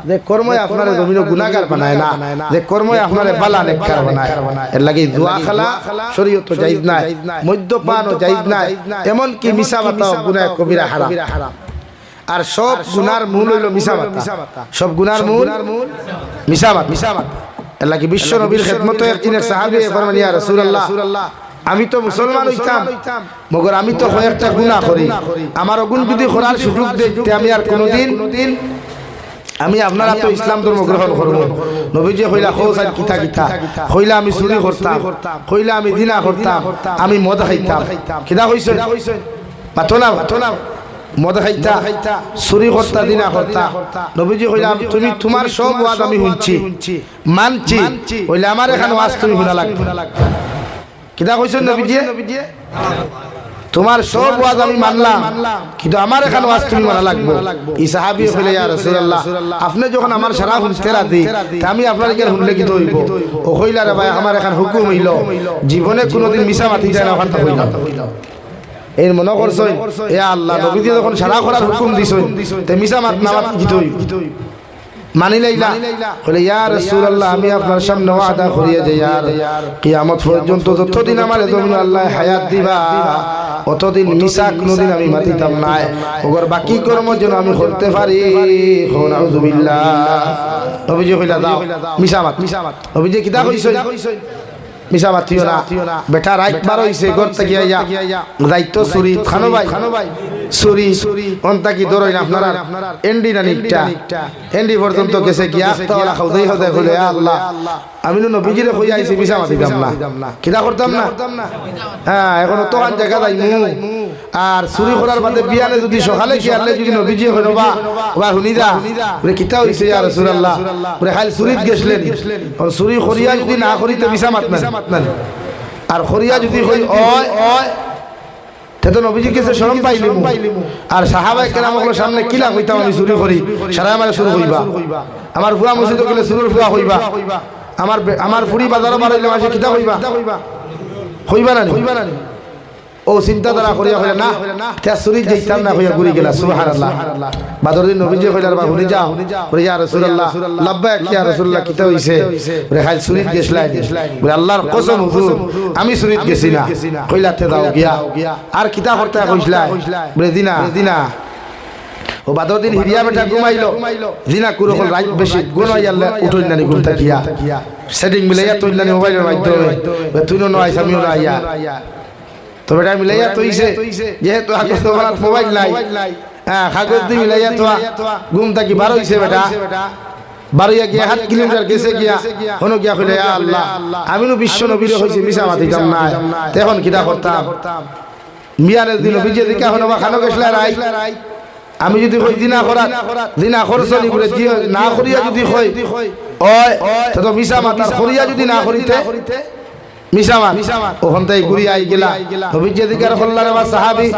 যে কর্মই আপনার জমিন গুনাহগার বানায় না যে কর্মই আপনার বালা নেককার বানায় এর লাগি জুয়া খেলা শরীয়ত জায়েজ নাই মদ্যপানও জায়েজ নাই এমন কি মিছা কথা গুনাহ কবিরা হারাম আর সব গুনার মূল হইল মিছা কথা সব গুনার মূল মিছা কথা এর লাগি বিশ্ব নবীর খেদমতে একদিনের সাহাবী ফরমান ইয়া রাসূলুল্লাহ আমি তো মুসলমান হইতাম মগর আমি তো কয়েকটা গুনাহ করি আমার গুণ যদি করার সুযোগ দিতে আমি আর কোনোদিন আমি আপনারা তো ইসলাম ধর্ম গ্রহণ করব নবীজি কইলা খোসান কিতা কইলা আমি চুরি করতাম কইলা আমি জিনা করতাম আমি মদ খাইতাম কিতা কইছ মাতো না মদ খাইতা চুরি করতা জিনা করতা নবীজি কইলা তুমি তোমার সব ওয়াজ আমি শুনছি মানছি কইলা আমার এখানে ওয়াজ তুমি শুনা লাগবে কিতা কইছেন নবীজি তোমার সব ওয়াজ আমি মানলাম কিন্তু আমার এখানে ওয়াজ তুমি মানা লাগবে এই সাহাবী কইলে ইয়া রাসূলুল্লাহ আপনি যখন আমার সারা শুনতে রাদি আমি আপনার কি শুনলে কি হইব ও কইলা রে ভাই আমার এখানে হুকুম হইল জীবনে কোনোদিন মিছা মাতি যায় না কথা কইলা এই মনে করছই এ আল্লাহ নবীজি যখন সারা করার হুকুম দিছই তে মিছা মাত না মাত কি হইব মানি লাইলা বলে ইয়া রাসূলুল্লাহ আমি আপনার সামনে ওয়াদা করিয়ে যাই আর কিয়ামত পর্যন্ত যতদিন আমার জমিন আল্লাহ হায়াত দিবা অতদিন মিশা কোনদিন আমি মাতিতাম না ওগর বাকি কর্ম যেন আমি করতে পারি নাউযুবিল্লাহ নবীজি কইলা দাও মিশা মাত নবীজি কিতা কইছেন মিশা মাতিও না বেটা রাইত বার হইছে ঘর থেকে আইয়া যাইতো চুরি খানো ভাই চুরি অন্তা কি ধরই না আপনারা এন্ডি না নিকটা এন্ডি পর্যন্ত গেছে কি আস্তাওয়ালা খাওদাই হদে বলে আল্লাহ আমি নবীজিরে কই আইছি মিশা মাতিতাম না কিতা করতাম না হ্যাঁ এখন তো আন জায়গা যাইমু আর চুরি করার বাদে বিয়ানে যদি সকালে কি আল্লাহ যদি নবীজি হইবা ওবা হুনিদা বলে কিতা হইছে ইয়া রাসূলুল্লাহ বলে খালি চুরিত গেছলেন আর চুরি করিয়া যদি না করিতে মিশা মাতনা আর করিয়া যদি কই ওয় তো নবীজির কাছে শরম পাইলিমু আর সাহাবায়ে কেরামের সামনে কিলা কইতাম আমি চুরি করি সারা আমার শুরু হইবা আমার ফুয়া মসজিদে গেলে চুরির ফুয়া হইবা আমার ফুরি বাজারে বাড়াইলে মাসে কিতা হইবা না ও চিন্তা ধারা করিয়া হইলা না তে চুরি যাইতাম না হইয়া ঘুরি গেলা সুবহানাল্লাহ বাদর দিন নবীজি কইলার বা হুনি যাও বলে ইয়া রাসূলুল্লাহ লাব্বাইক ইয়া রাসূলুল্লাহ কিতা হইছে বলে খালি চুরিত গেছলাই বলে আল্লাহর কসম হুজুর আমি চুরিত গেছি না কইলাতে দাও গিয়া আর কিতা করতে কইছলা বলে দিনা ও বাদর দিন হিরিয়া বেটা ঘুমাইলো জিনা কুরো হল রাত বেশি গুনাই আল্লাহ উঠই নানি ঘুমতা গিয়া সেটিং মিলাইয়া তুইলানি মোবাইলের মাধ্যমে তুই নো আইছ আমিও না আইয়া তো বেটা মিলাইয়া তৈছে যেহেতু আগত তোমার মোবাইল নাই হ্যাঁ কাগজ দিয়ে মিলাইয়া তো ঘুম থাকি বার হইছে বেটা বারইয়া গিয়া 7 কিলোমিটার গেছে গিয়া হনো গিয়া কইলে ইয়া আল্লাহ আমি নো বিশ্ব নবীর হইছে মিশা মাতিতাম না তখন কিটা করতাম মিয়ানের দিন বিজে দিকা হনো বা খানো গেছলা রাই আমি যদি কই দিনা খরচনি করে দিও না করিয়া যদি কই ওই তো মিশা মাতার করিয়া যদি না করিতে মিশামান ওখান থেকে ঘুরি আই গেলা নবীজি দিকার খল্লারে বা সাহাবী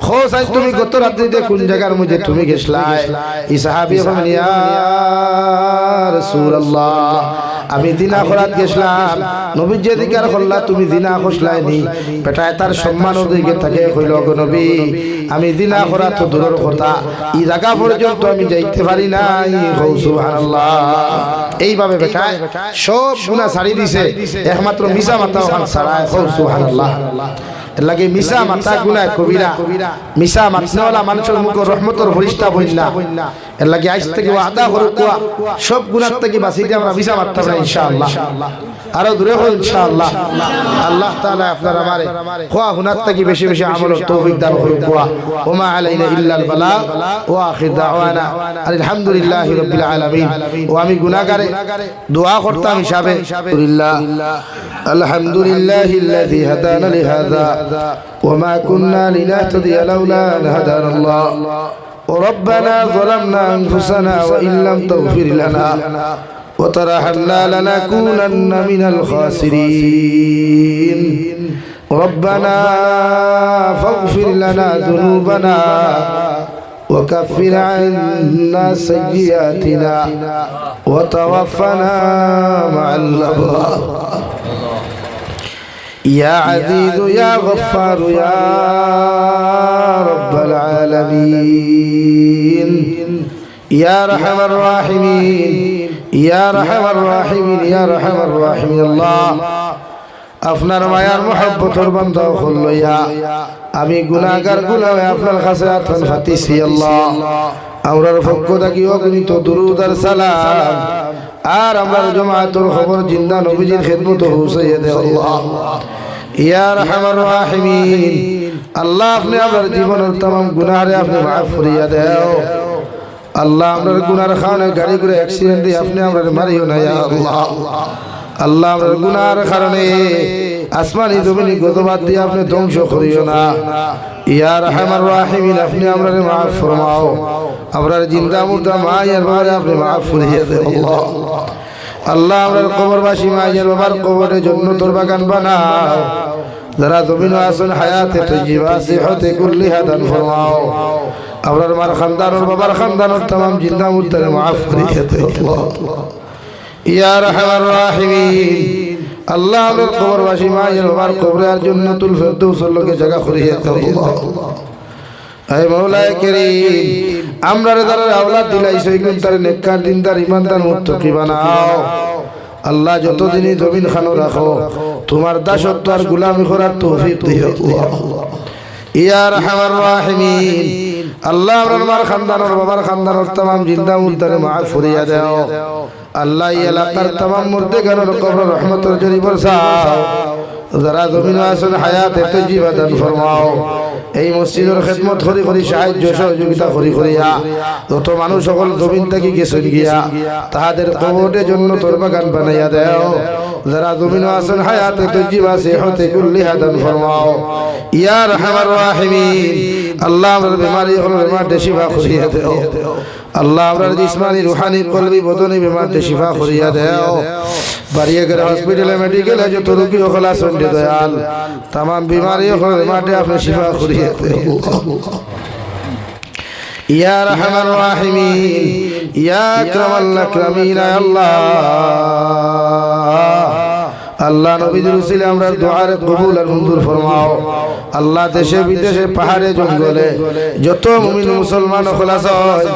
খোসাই তুমি গত রাত্রিতে কোন জায়গার মধ্যে তুমি গেছলা এই সাহাবী বলেন ইয়া রাসূলুল্লাহ আমি দিনা খরাত গেছলাম নবীজি দিকার খল্লা তুমি দিনা খসলাই নি বেটা তার সম্মান ওদিকে থাকে কইল গো নবী আমি দিনা খরাত তো দূরের কথা এই জায়গা পর্যন্ত আমি যাইতে পারি নাই সুবহানাল্লাহ এইভাবে বেটা সব গুনাহ ছাড়ি দিছে একমাত্র মিশা মাতা ওখান ছাড়ায় সুবহানাল্লাহ এর লাগে মিশা মাতা গুনাহ কবিরা মিশা মাতনাওয়ালা মানুষের মুখ রহমতের ফরিস্তা বইলা এর লাগে আজ থেকে ওয়াদা করুয়া সব গুনাহ থেকে বাঁচিতে আমরা মিশা মারতাম না ইনশাআল্লাহ আরো দূরে হই ইনশাআল্লাহ আল্লাহ তাআলা আপনার আমারে খোয়া হুনাত থেকে বেশি বেশি আমলের তৌফিক দান করুক ওমা আলাইনা ইল্লাল বালাগ ওয়া আখির দাওয়ানা আলহামদুলিল্লাহি রাব্বিল আলামিন ও আমি গুনাহগারে দোয়া করতাম হিসাবে আলহামদুলিল্লাহ আলহামদুলিল্লাহিল্লাযী হাদানা লিহাযা ওমা কুননা লিনাহতাদিয়া লাউলা আন হাদানা আল্লাহ ربنا ظلمنا أنفسنا وإن لم تغفر لنا وترحمنا لنكونن من الخاسرين ربنا فاغفر لنا ذنوبنا وكفر عنا سيئاتنا وتوفنا مع الأبرار يا عزيز يا غفار يا رب العالمين يا رحم الراحمين يا رحم الراحمين يا رحم الراحمين الله আপনার মায়ার মহব্বতের বান্দা হলো ইয়া আমি গুনাহগার গুনাহে আপনার কাছে আতন ফাতিছি আল্লাহ আমরার পক্ষ থেকে অগণিত দুরূদ আর সালাম আর আমরার জামাতের খবর জিন্দা নবীজির খিদমত পৌঁছাইয়া দে আল্লাহ ইয়া রাহমার রাহিমিন আল্লাহ আপনি আমার জীবনের तमाम গুনাহরে আপনি maaf করিয়া দাও আল্লাহ আমরার গুনাহর কারণে গাড়ি করে অ্যাক্সিডেন্ট দিয়ে আপনি আমরার মারিও না ইয়া আল্লাহ আল্লাহ আমরার গুনাহর কারণে আসমানি জমিনি গজবাত দিয়ে আপনি ধ্বংস করিও না ইয়া রাহমার রাহিমিন আপনি আমরারে maaf ফরমাও আমরার জিন্দা মুর্দা মায়ের বারে আপনি maaf করিয়া দাও আল্লাহ আল্লাহ আমরার কবরবাসী মায়ের বাবার কবরে জান্নাতের বাগান বানাও যারা জমিনে আছেন হায়াতে তৈয়বা সিহতে কুল্লিহা দান ফরমাও আমরার মার খানদানের বাবার খানদানের तमाम জিন্দা মুর্দারে maaf করিয়া দাও আল্লাহ ইয়া রাহমার রাহিমিন আল্লাহ আমরার কবরবাসী মায়ের বাবার কবরে আর জান্নাতুল ফেরদৌসের লগে জায়গা করিয়া দাও আল্লাহ হে মওলায়ে কারীম আমরা যারা আওলাদ দিলাইছো ইগুন তার নেককার দিনদার ইমানদার মুত্তাকি বানাও আল্লাহ যতদিনই জমিন খানো রাখো তোমার দাসত্ব আর গোলামি করার তৌফিক দিও ইয়া আরহামার রাহিমিন আল্লাহ আমার খানদানের বাবার খানদানের तमाम জিন্দা মুর্দারে মাফ করিয়া দাও আল্লাহ এই এলাকার तमाम মুর্দেগানের কবর রহমতের জরি বরসাও যারা জমিন আসল হায়াত এত জীবদান ফরমাও এই মসজিদের খেদমত করি করি সাহায্য সহযোগিতা করি করিয়া যত মানুষ সকল জমিন থেকে গেছেন গিয়া তাহাদের কবরের জন্য তোর বাগান বানাইয়া দাও যারা জমিন আসল হায়াত এত জীবা সেহতে কুল্লি হাদান ফরমাও ইয়া আরহামার রাহিমিন আল্লাহ আমার বিমারি হল বিমারতে শিফা করিয়া দাও আল্লাহ আমার জিসমানি রুহানি কলবি বদনি বিমারতে শিফা করিয়া দাও বাড়িয়ে গেলে হসপিটালে মেডিকেলে যত রোগী হল আসন দয়াল तमाम बीमारी হল বিমারতে আপনি শিফা করিয়া দাও ইয়া আরহামার রাহিমিন ইয়া আকরামাল আকরামিন আল্লাহ আল্লাহ নবীর উসিলে আমরা দুআর কবুল আর মঞ্জুর ফরমাও আল্লাহ দেশে বিদেশে পাহাড়ে জঙ্গলে যত মুমিন মুসলমান খলাস হয়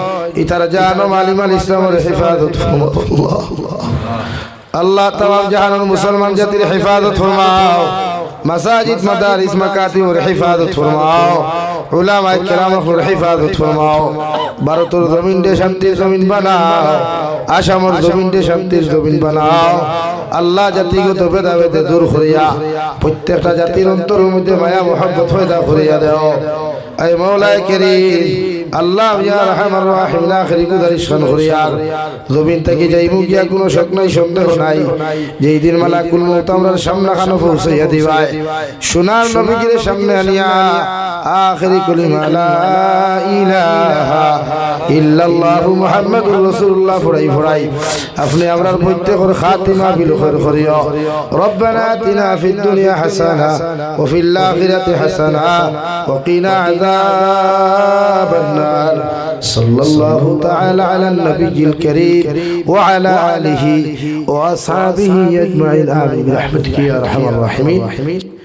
ইতার জান ও মালিমাল ইসলামের হেফাজত ফরমাও আল্লাহ तमाम জাহানের মুসলমান জাতির হেফাজত ফরমাও মাসাজিদ মাদারিস মাকাতিবের হেফাজত ফরমাও উলামায়ে কেরামের হেফাজত ফরমাও ভারতের জমিনে শান্তির জমিন বানাও আসামের জমিনে শান্তির জমিন বানাও আল্লাহ জাতিগত ভেদাভেদ দূর করিয়া প্রত্যেকটা জাতির অন্তরের মধ্যে মায়া মোহাব্বত পয়দা করিয়া দাও اے مولا کریم আল্লাহ ইয়া রহমান রহিম আখিরি গুজারিশ খান করিয়ার জমিন থেকে যাইমু গিয়া কোনো শক নাই সন্দেহ নাই যেই দিন মালাকুল মউত আমরার সামনে খানো পৌঁছাইয়া দিবাই সোনার নবীকে সামনে আনিয়া আখিরি কলিমা লা ইলাহা ইল্লাল্লাহু মুহাম্মাদুর রাসূলুল্লাহ ফড়াই আপনি আমরার প্রত্যেকের খাতিমা বিল খায়র করিও রব্বানা আতিনা ফিদ দুনিয়া হাসানা ওয়া ফিল আখিরাতি হাসানা ওয়া কিনা আযাবান النار صلى الله تعالى على النبي الكريم وعلى آله وأصحابه أجمعين آمين برحمتك يا أرحم الراحمين